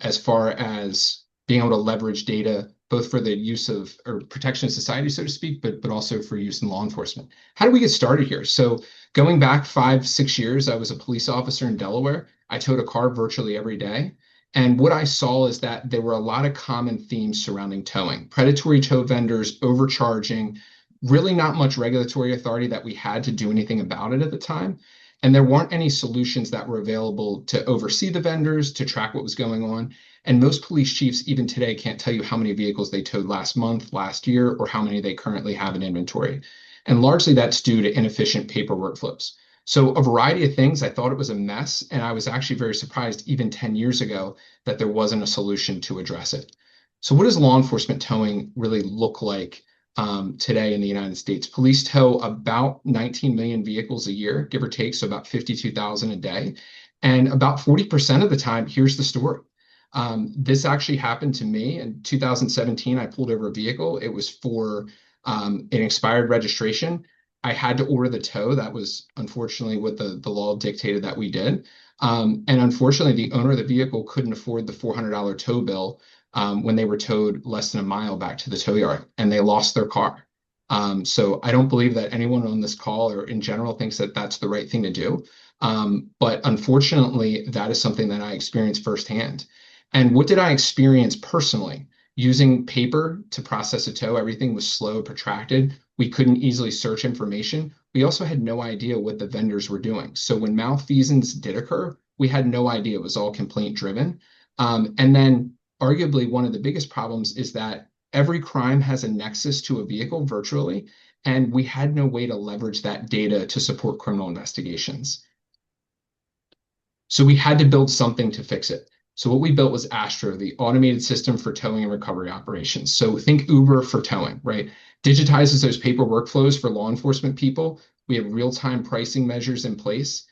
as far as being able to leverage data both for the use of or protection of society, so to speak, but also for use in law enforcement. How do we get started here? So going back 5, 6 years, I was a police officer in Delaware. I towed a car virtually every day. And what I saw is that there were a lot of common themes surrounding towing, predatory tow vendors, overcharging, really not much regulatory authority that we had to do anything about it at the time. And there weren't any solutions that were available to oversee the vendors, to track what was going on. And most police chiefs, even today, can't tell you how many vehicles they towed last month, last year, or how many they currently have in inventory. And largely that's due to inefficient paperwork flips. So a variety of things, I thought it was a mess, and I was actually very surprised even 10 years ago that there wasn't a solution to address it. So what does law enforcement towing really look like today in the United States? Police tow about 19 million vehicles a year, give or take, so about 52,000 a day. And about 40% of the time, here's the story. This actually happened to me in 2017. I pulled over a vehicle. It was for an expired registration. I had to order the tow. That was unfortunately what the law dictated that we did. And unfortunately, the owner of the vehicle couldn't afford the $400 tow bill when they were towed less than a mile back to the tow yard, and they lost their car. So I don't believe that anyone on this call or in general thinks that that's the right thing to do. But unfortunately, that is something that I experienced firsthand. And what did I experience personally? Using paper to process a tow, everything was slow, protracted. We couldn't easily search information. We also had no idea what the vendors were doing. So when malfeasance did occur, we had no idea. It was all complaint driven. And then arguably one of the biggest problems is that every crime has a nexus to a vehicle virtually, and we had no way to leverage that data to support criminal investigations. So we had to build something to fix it. So what we built was Astro, the automated system for towing and recovery operations. So think Uber for towing, right? Digitizes those paper workflows for law enforcement people. We have real-time pricing measures in place.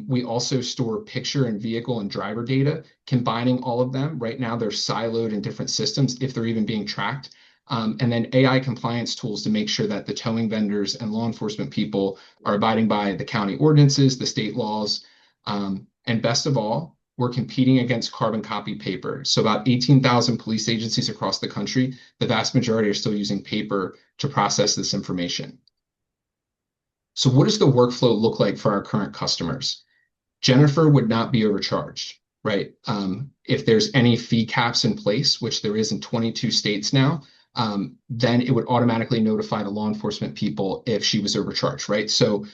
We also store picture and vehicle and driver data, combining all of them. Right now, they're siloed in different systems if they're even being tracked. And then AI compliance tools to make sure that the towing vendors and law enforcement people are abiding by the county ordinances, the state laws. And best of all, we're competing against carbon copy paper. So about 18,000 police agencies across the country, the vast majority are still using paper to process this information. So what does the workflow look like for our current customers? Jennifer would not be overcharged, right? If there's any fee caps in place, which there is in 22 states now, then it would automatically notify the law enforcement people if she was overcharged, right? So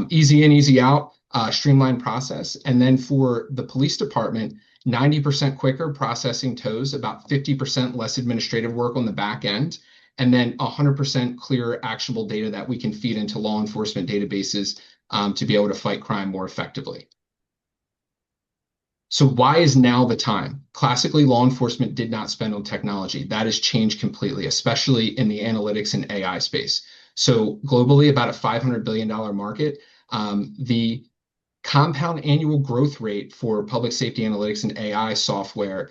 easy in, easy out, streamlined process. And then for the police department, 90% quicker processing tows, about 50% less administrative work on the back end, and then 100% clearer actionable data that we can feed into law enforcement databases to be able to fight crime more effectively. So why is now the time? Classically, law enforcement did not spend on technology. That has changed completely, especially in the analytics and AI space. So globally, about a $500 billion market. The compound annual growth rate for public safety analytics and AI software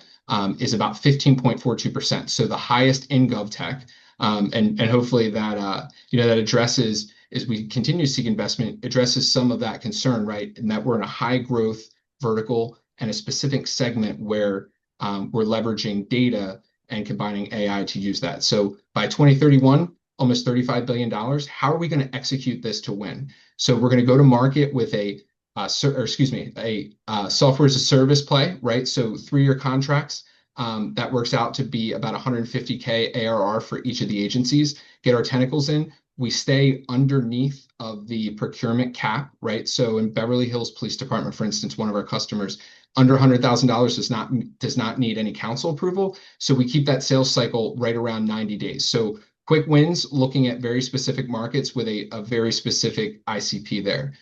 is about 15.42%. So the highest in GovTech. And hopefully that that addresses, as we continue to seek investment, addresses some of that concern, right? And that we're in a high growth vertical and a specific segment where we're leveraging data and combining AI to use that. So by 2031, almost $35 billion. How are we going to execute this to win? So we're going to go to market with a software as a service play, right? So 3-year contracts. That works out to be about 150K ARR for each of the agencies. Get our tentacles in. We stay underneath of the procurement cap, right? So in Beverly Hills Police Department, for instance, one of our customers, under $100,000 does not need any council approval. So we keep that sales cycle right around 90 days. So quick wins, looking at very specific markets with a very specific ICP there.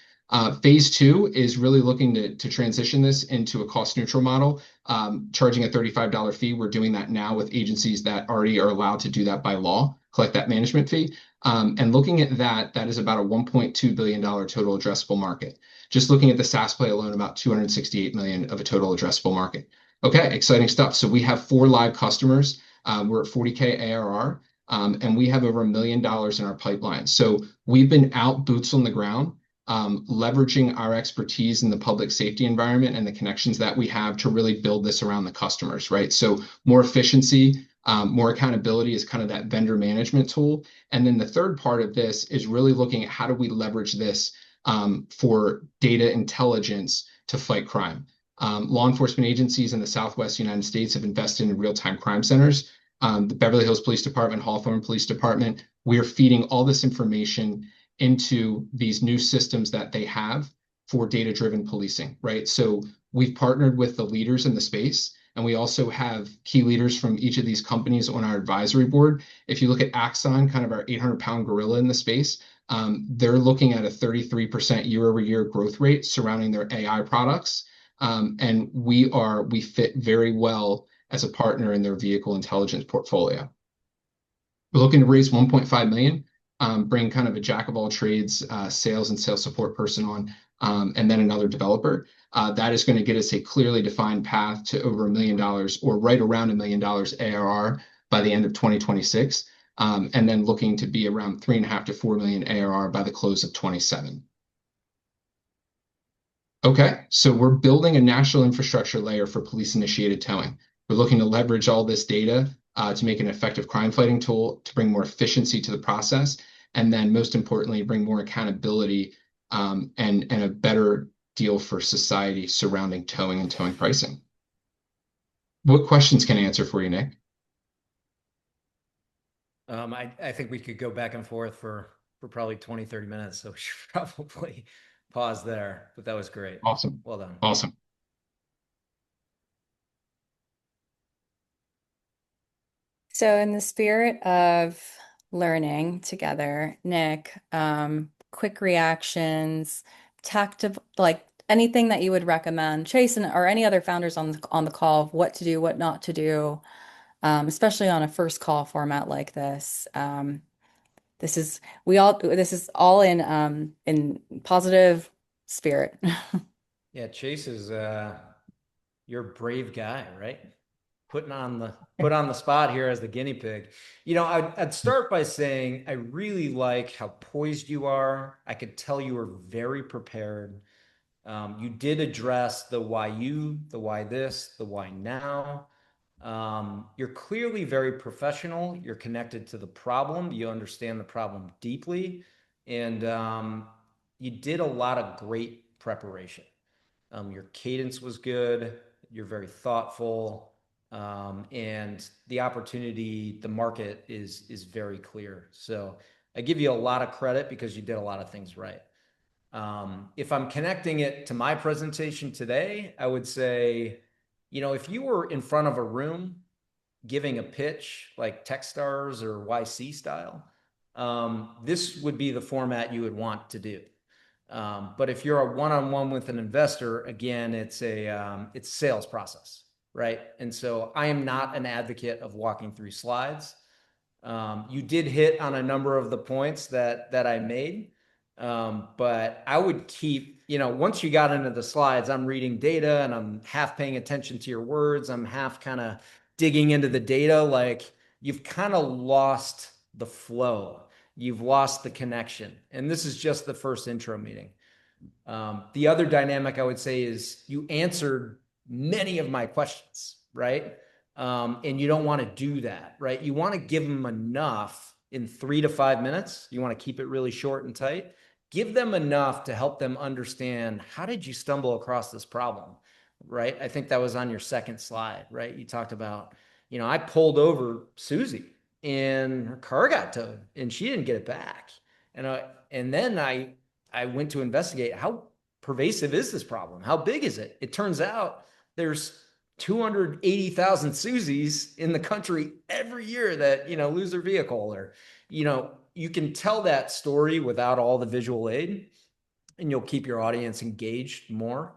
Phase 2 is really looking to transition this into a cost neutral model, charging a $35 fee. We're doing that now with agencies that already are allowed to do that by law, collect that management fee. And looking at that is about a $1.2 billion total addressable market. Just looking at the SaaS play alone, about 268 million of a total addressable market. Okay, exciting stuff. So we have 4 live customers. We're at 40K ARR, and we have over $1 million in our pipeline. So we've been out boots on the ground, leveraging our expertise in the public safety environment and the connections that we have to really build this around the customers, right? So more efficiency, more accountability is kind of that vendor management tool. And then the third part of this is really looking at how do we leverage this for data intelligence to fight crime. Law enforcement agencies in the Southwest United States have invested in real-time crime centers. The Beverly Hills Police Department, Hawthorne Police Department, we are feeding all this information into these new systems that they have for data-driven policing, right? So we've partnered with the leaders in the space, and we also have key leaders from each of these companies on our advisory board. If you look at Axon, kind of our 800-pound gorilla in the space, they're looking at a 33% year-over-year growth rate surrounding their AI products. And we fit very well as a partner in their vehicle intelligence portfolio. We're looking to raise 1.5 million, bring kind of a jack of all trades, sales and sales support person on, and then another developer. That is going to get us a clearly defined path to over $1 million or right around $1 million ARR by the end of 2026. and then looking to be around 3.5 to 4 million ARR by the close of 27. Okay, so we're building a national infrastructure layer for police-initiated towing. We're looking to leverage all this data to make an effective crime fighting tool, to bring more efficiency to the process, and then most importantly, bring more accountability and a better deal for society surrounding towing and towing pricing. What questions can I answer for you, Nick? I think we could go back and forth for probably 20, 30 minutes. So we should probably pause there, but that was great. Awesome. Well done. Awesome. So, in the spirit of learning together, Nick, quick reactions, tactical, like anything that you would recommend, Chase or any other founders on the call of what to do, what not to do, especially on a first call format like this. This is all in positive spirit. Yeah, Chase is you're a brave guy, right? Put on the spot here as the guinea pig. I'd start by saying I really like how poised you are. I could tell you were very prepared. You did address the why you, the why this, the why now. You're clearly very professional. You're connected to the problem. You understand the problem deeply. And you did a lot of great preparation. Your cadence was good. You're very thoughtful. And the opportunity, the market is very clear. So I give you a lot of credit because you did a lot of things right. If I'm connecting it to my presentation today, I would say, if you were in front of a room giving a pitch like Techstars or YC style, this would be the format you would want to do. But if you're a one-on-one with an investor, again, it's a sales process, right? And so I am not an advocate of walking through slides. You did hit on a number of the points that I made. But I would keep, once you got into the slides, I'm reading data and I'm half paying attention to your words. I'm half kind of digging into the data. Like you've kind of lost the flow. You've lost the connection. And this is just the first intro meeting. The other dynamic I would say is you answered many of my questions, right? And you don't want to do that, right? You want to give them enough in 3 to 5 minutes. You want to keep it really short and tight. Give them enough to help them understand, how did you stumble across this problem, right? I think that was on your second slide, right? You talked about, I pulled over Susie and her car got towed and she didn't get it back. And then I went to investigate, how pervasive is this problem? How big is it? It turns out there's 280,000 Susies in the country every year that, lose their vehicle, or, you can tell that story without all the visual aid and you'll keep your audience engaged more.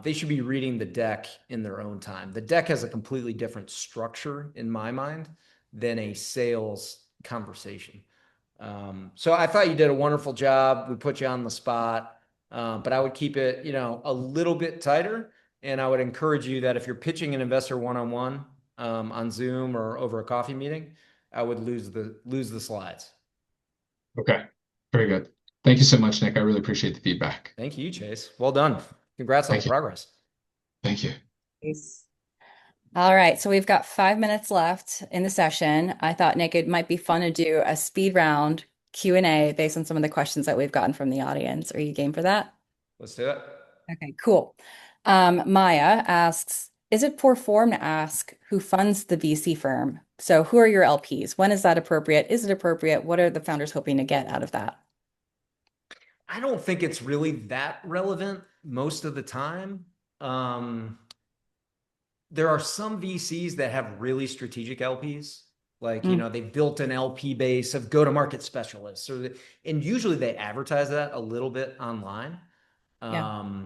They should be reading the deck in their own time. The deck has a completely different structure in my mind than a sales conversation. So I thought you did a wonderful job. We put you on the spot, but I would keep it, a little bit tighter. And I would encourage you that if you're pitching an investor one-on-one on Zoom or over a coffee meeting, I would lose the slides. Okay, very good. Thank you so much, Nick. I really appreciate the feedback. Thank you, Chase. Well done. Congrats on the Thank you. progress. Thank you. Nice. All right, so we've got 5 minutes left in the session. I thought, Nick, it might be fun to do a speed round Q&A based on some of the questions that we've gotten from the audience. Are you game for that? Let's do it. Okay, cool. Maya asks, is it poor form to ask who funds the VC firm? So who are your LPs? When is that appropriate? Is it appropriate? What are the founders hoping to get out of that? I don't think it's really that relevant most of the time. There are some VCs that have really strategic LPs. Like, they've built an LP base of go-to-market specialists. And usually they advertise that a little bit online. Yeah.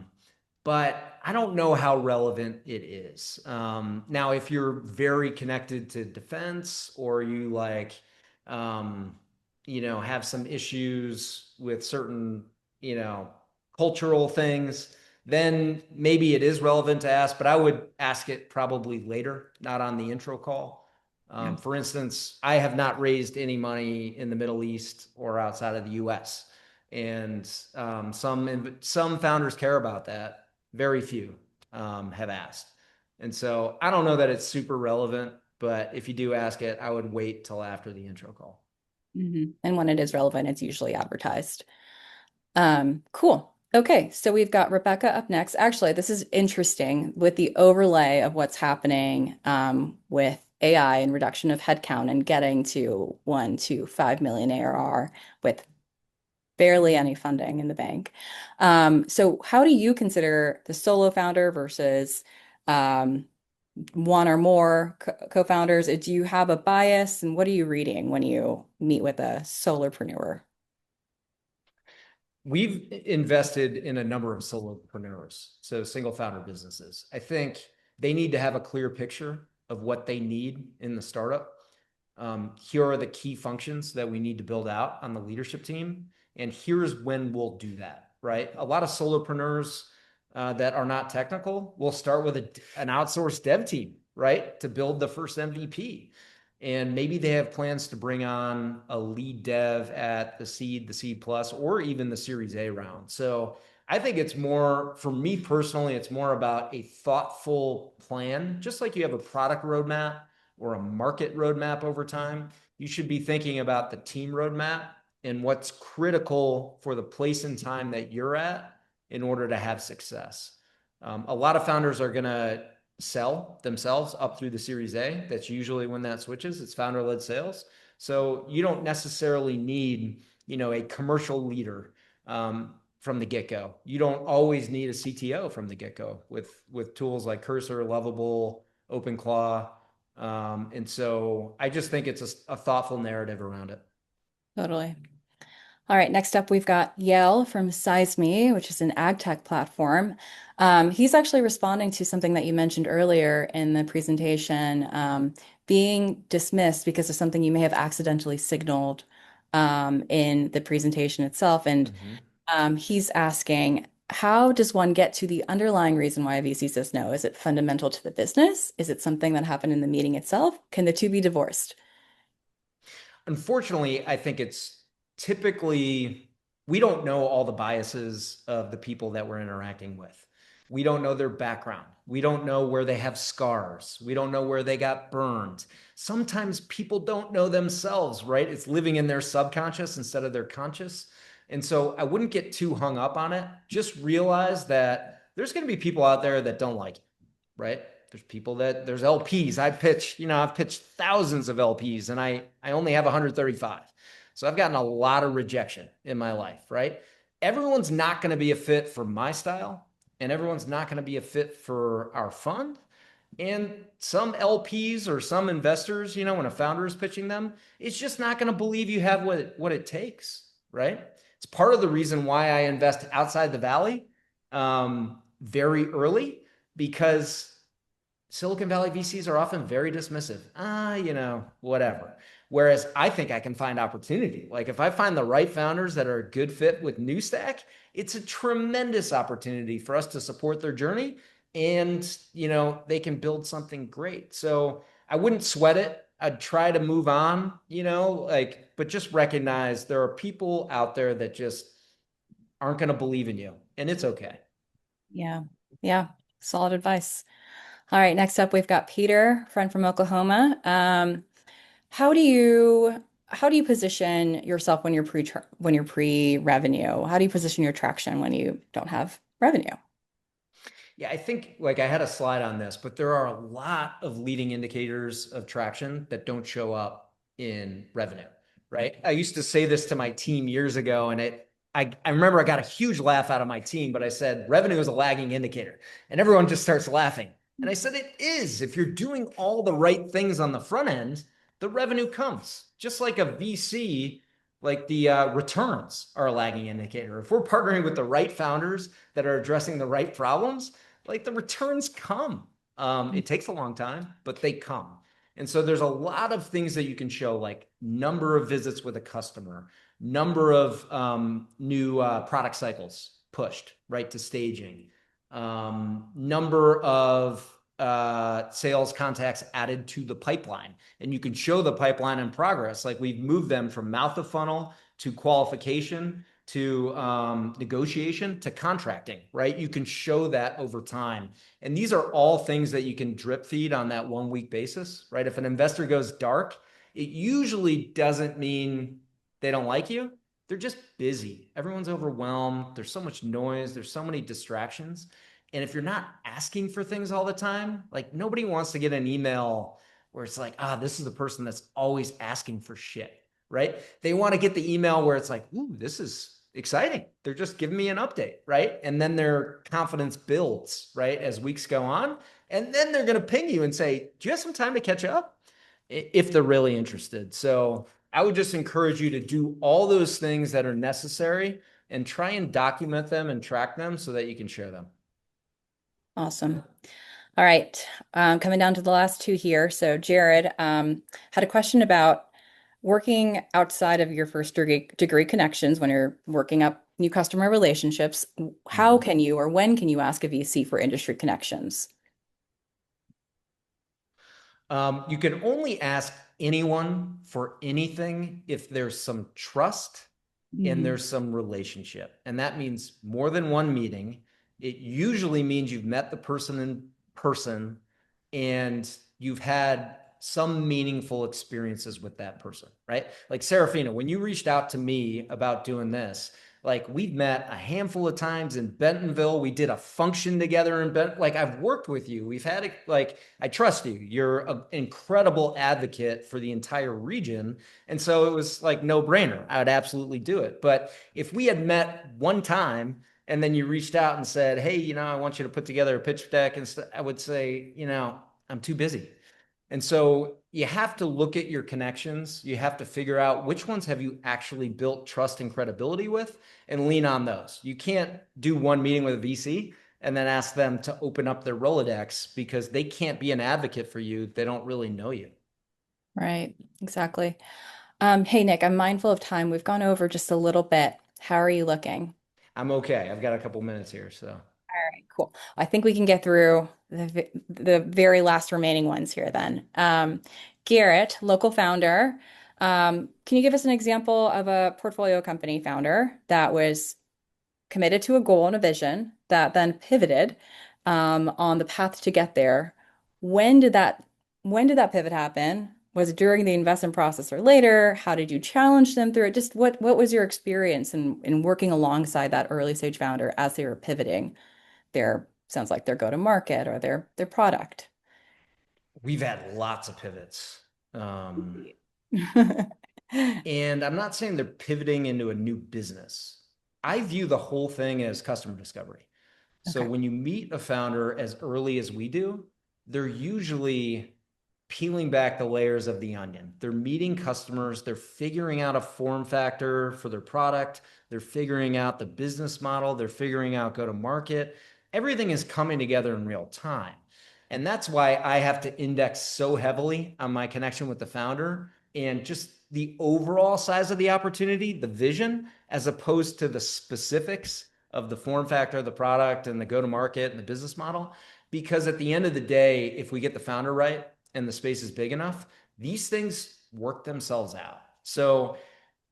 But I don't know how relevant it is. Now, if you're very connected to defense, or you have some issues with certain, cultural things, then maybe it is relevant to ask, but I would ask it probably later, not on the intro call. Yeah. For instance, I have not raised any money in the Middle East or outside of the US. And some founders care about that. Very few have asked. And so I don't know that it's super relevant, but if you do ask it, I would wait till after the intro call. And when it is relevant, it's usually advertised. Cool. Okay, so we've got Rebecca up next. Actually, this is interesting with the overlay of what's happening with AI and reduction of headcount and getting to 1 to 5 million ARR with barely any funding in the bank. So how do you consider the solo founder versus um, one or more co-founders? Do you have a bias, and what are you reading when you meet with a solopreneur? We've invested in a number of solopreneurs, so single founder businesses. I think they need to have a clear picture of what they need in the startup. Here are the key functions that we need to build out on the leadership team. And here's when we'll do that, right? A lot of solopreneurs that are not technical will start with an outsourced dev team, right? To build the first MVP. And maybe they have plans to bring on a lead dev at the seed plus, or even the Series A round. So I think it's more, for me personally, it's more about a thoughtful plan, just like you have a product roadmap or a market roadmap over time. You should be thinking about the team roadmap and what's critical for the place and time that you're at in order to have success. A lot of founders are going to sell themselves up through the Series A. That's usually when that switches. It's founder-led sales. So you don't necessarily need, a commercial leader from the get-go. You don't always need a CTO from the get-go with tools like Cursor, Lovable, OpenClaw. And so I just think it's a thoughtful narrative around it. Totally. All right, next up, we've got Yale from SizeMe, which is an ag tech platform. He's actually responding to something that you mentioned earlier in the presentation, being dismissed because of something you may have accidentally signaled in the presentation itself. And Mhm. he's asking, how does one get to the underlying reason why a VC says no? Is it fundamental to the business? Is it something that happened in the meeting itself? Can the two be divorced? Unfortunately, I think it's typically, we don't know all the biases of the people that we're interacting with. We don't know their background. We don't know where they have scars. We don't know where they got burned. Sometimes people don't know themselves, right? It's living in their subconscious instead of their conscious. And so I wouldn't get too hung up on it. Just realize that there's going to be people out there that don't like it, right? There's LPs. I've pitched thousands of LPs and I only have 135. So I've gotten a lot of rejection in my life, right? Everyone's not going to be a fit for my style, and everyone's not going to be a fit for our fund. And some LPs or some investors, when a founder is pitching them, it's just not going to believe you have what it takes, right? It's part of the reason why I invest outside the valley very early, because Silicon Valley VCs are often very dismissive. Whatever. Whereas I think I can find opportunity. Like if I find the right founders that are a good fit with New Stack, it's a tremendous opportunity for us to support their journey, and, they can build something great. So I wouldn't sweat it. I'd try to move on, but just recognize there are people out there that just aren't going to believe in you, and it's okay. Yeah. Yeah. Solid advice. All right, next up we've got Peter, friend from Oklahoma. How do you how do you position yourself when you're pre-revenue? How do you position your traction when you don't have revenue? Yeah, I think like I had a slide on this, but there are a lot of leading indicators of traction that don't show up in revenue, right? I used to say this to my team years ago, and I remember I got a huge laugh out of my team, but I said revenue is a lagging indicator, and everyone just starts laughing. And I said it is. If you're doing all the right things on the front end, the revenue comes. Just like a VC, like the returns are a lagging indicator. If we're partnering with the right founders that are addressing the right problems, like the returns come. It takes a long time, but they come. And so there's a lot of things that you can show, like number of visits with a customer, number of new product cycles pushed right to staging, number of sales contacts added to the pipeline. And you can show the pipeline in progress. Like we've moved them from mouth of funnel to qualification to negotiation to contracting, right? You can show that over time. And these are all things that you can drip feed on that 1 week basis, right? If an investor goes dark, it usually doesn't mean they don't like you. They're just busy. Everyone's overwhelmed. There's so much noise. There's so many distractions. And if you're not asking for things all the time, like nobody wants to get an email where it's like, this is the person that's always asking for shit, right? They want to get the email where it's like, ooh, this is exciting. They're just giving me an update, right? And then their confidence builds, right, as weeks go on. And then they're going to ping you and say, do you have some time to catch up? If they're really interested. So I would just encourage you to do all those things that are necessary and try and document them and track them so that you can share them. Awesome. All right. Coming down to the last two here. So Jared had a question about working outside of your first degree connections when you're working up new customer relationships. How Mhm. can you or when can you ask a VC for industry connections? You can only ask anyone for anything if there's some trust and Mhm. there's some relationship. And that means more than one meeting. It usually means you've met the person in person and you've had some meaningful experiences with that person, right? Like Serafina, when you reached out to me about doing this, like we've met a handful of times in Bentonville. We did a function together in like I've worked with you. We've had like I trust you. You're an incredible advocate for the entire region. And so it was like no brainer. I would absolutely do it. But if we had met one time and then you reached out and said, hey, I want you to put together a pitch deck and I would say, I'm too busy. And so you have to look at your connections. You have to figure out which ones have you actually built trust and credibility with and lean on those. You can't do one meeting with a VC and then ask them to open up their Rolodex because they can't be an advocate for you. They don't really know you. Right, exactly. Hey Nick, I'm mindful of time. We've gone over just a little bit. How are you looking? I'm okay. I've got a couple minutes here. So All right, cool. I think we can get through the very last remaining ones here then. Garrett, local founder. Can you give us an example of a portfolio company founder that was committed to a goal and a vision that then pivoted on the path to get there? When did that when did that pivot happen? Was it during the investment process or later? How did you challenge them through it? Just what was your experience in working alongside that early stage founder as they were pivoting their sounds like their go-to-market or their product? we've had lots of pivots. And I'm not saying they're pivoting into a new business. I view the whole thing as customer discovery. So Okay. when you meet a founder as early as we do, they're usually peeling back the layers of the onion. They're meeting customers, they're figuring out a form factor for their product, they're figuring out the business model, they're figuring out go to market. Everything is coming together in real time. And that's why I have to index so heavily on my connection with the founder and just the overall size of the opportunity, the vision, as opposed to the specifics of the form factor, the product, and the go to market and the business model. Because at the end of the day, if we get the founder right and the space is big enough, these things work themselves out. So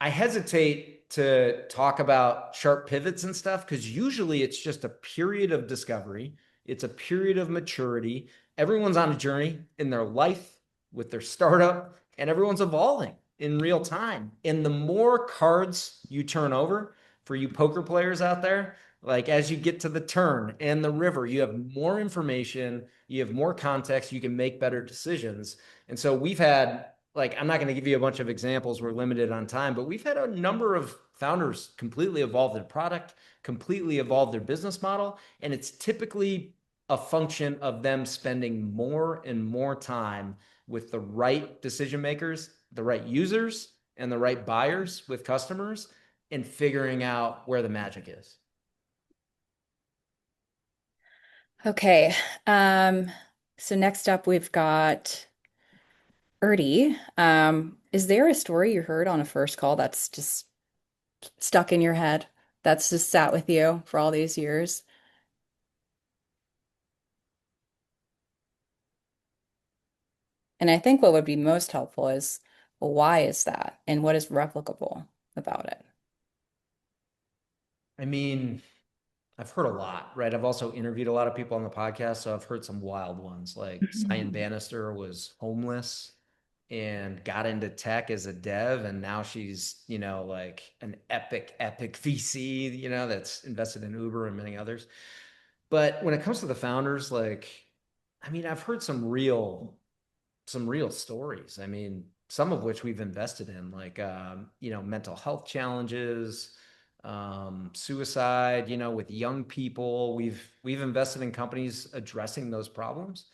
I hesitate to talk about sharp pivots and stuff because usually it's just a period of discovery, it's a period of maturity. Everyone's on a journey in their life with their startup, and everyone's evolving in real time. And the more cards you turn over for you poker players out there, like as you get to the turn and the river, you have more information, you have more context, you can make better decisions. And so we've had, like, I'm not going to give you a bunch of examples, we're limited on time, but we've had a number of founders completely evolve their product, completely evolve their business model. And it's typically a function of them spending more and more time with the right decision makers, the right users, and the right buyers with customers, and figuring out where the magic is. Okay. Um, so next up we've got Ertie. Is there a story you heard on a first call that's just stuck in your head, that's just sat with you for all these years? And I think what would be most helpful is, well, why is that? And what is replicable about it? I mean, I've heard a lot, right? I've also interviewed a lot of people on the podcast, so I've heard some wild ones. Like Cyan Bannister was homeless and got into tech as a dev, and now she's, like an epic VC, that's invested in Uber and many others. But when it comes to the founders, like, I mean, I've heard some real stories. I mean, some of which we've invested in, like mental health challenges, suicide, with young people. We've invested in companies addressing those problems.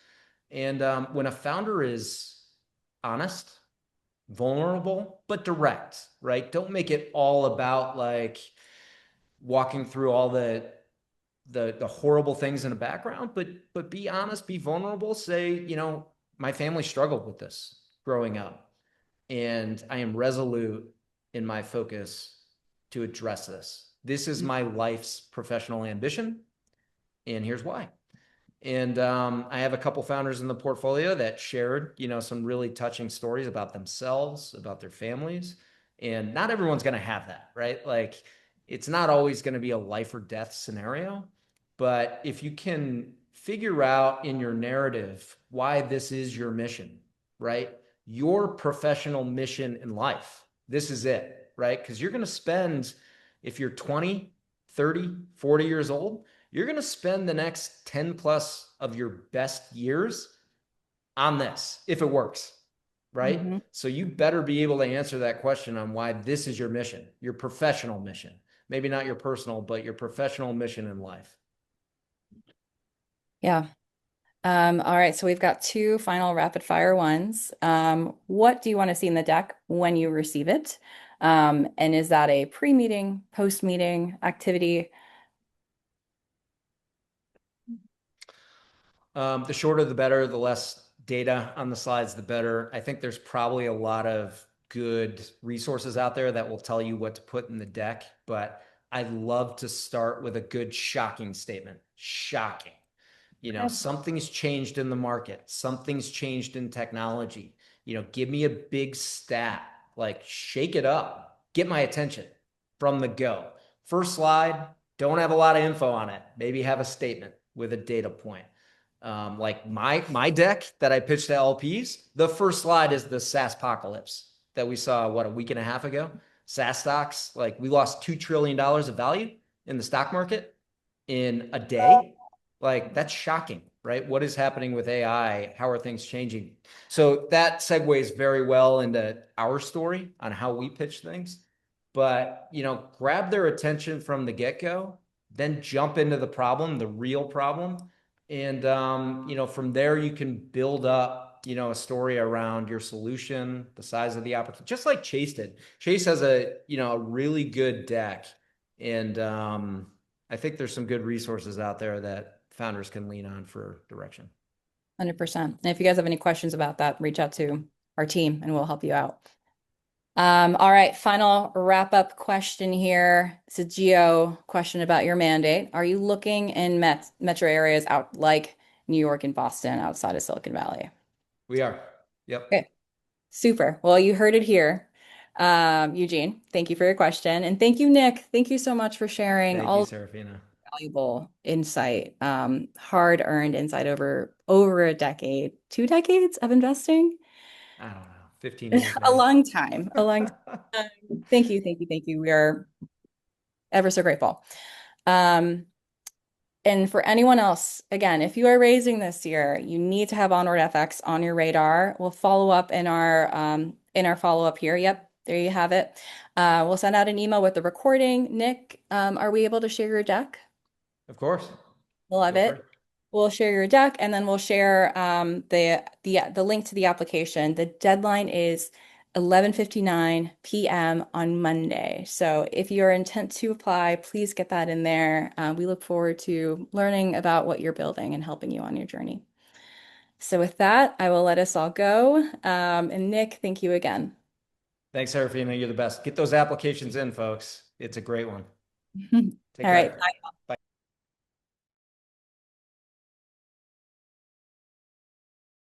And when a founder is honest, vulnerable, but direct, right? Don't make it all about like walking through all the horrible things in the background, but be honest, be vulnerable. Say, my family struggled with this growing up, and I am resolute in my focus to address this. This is my life's professional ambition, and here's why. And I have a couple founders in the portfolio that shared, some really touching stories about themselves, about their families. And not everyone's going to have that, right? Like, it's not always going to be a life or death scenario. But if you can figure out in your narrative why this is your mission, right? Your professional mission in life, this is it, right? Because you're going to spend, if you're 20, 30, 40 years old, you're going to spend the next 10 plus of your best years on this if it works, right? Mm-hmm. So you better be able to answer that question on why this is your mission, your professional mission. Maybe not your personal, but your professional mission in life. Yeah. All right, so we've got two final rapid fire ones. What do you want to see in the deck when you receive it? And is that a pre-meeting, post-meeting activity? The shorter, the better, the less data on the slides, the better. I think there's probably a lot of good resources out there that will tell you what to put in the deck, but I'd love to start with a good shocking statement. Shocking. Okay. Something's changed in the market, something's changed in technology. Give me a big stat, like shake it up, get my attention from the go. First slide, don't have a lot of info on it. Maybe have a statement with a data point. Like my deck that I pitched to LPs, the first slide is the SaaS apocalypse that we saw, what, a week and a half ago. SaaS stocks, like we lost $2 trillion of value in the stock market in a day. Like that's shocking, right? What is happening with AI? How are things changing? So that segues very well into our story on how we pitch things. But, grab their attention from the get-go, then jump into the problem, the real problem. And, from there you can build up, a story around your solution, the size of the opportunity, just like Chase did. Chase has a really good deck. And, I think there's some good resources out there that founders can lean on for direction. 100%. And if you guys have any questions about that, reach out to our team and we'll help you out. All right, final wrap-up question here. It's a geo question about your mandate. Are you looking in metro areas out like New York and Boston outside of Silicon Valley? We are. Yep. Okay, super. Well, you heard it here. Eugene, thank you for your question. And thank you, Nick. Thank you so much for sharing Thank you, all Serafina. valuable insight, hard-earned insight over a decade, 2 decades of investing. I don't know, 15 years A maybe. long time, a long time. Thank you, thank you, thank you. We are ever so grateful. Um, and for anyone else, again, if you are raising this year, you need to have Onward FX on your radar. We'll follow up in our follow-up here. Yep, there you have it. We'll send out an email with the recording. Nick, are we able to share your deck? Of course. Love Feel free. it. We'll share your deck and then we'll share the link to the application. The deadline is 11:59 p.m. on Monday. So if you're intent to apply, please get that in there. We look forward to learning about what you're building and helping you on your journey. So with that, I will let us all go. And Nick, thank you again. Thanks, Serafina. You're the best. Get those applications in, folks. It's a great one. Take All right. care. Bye.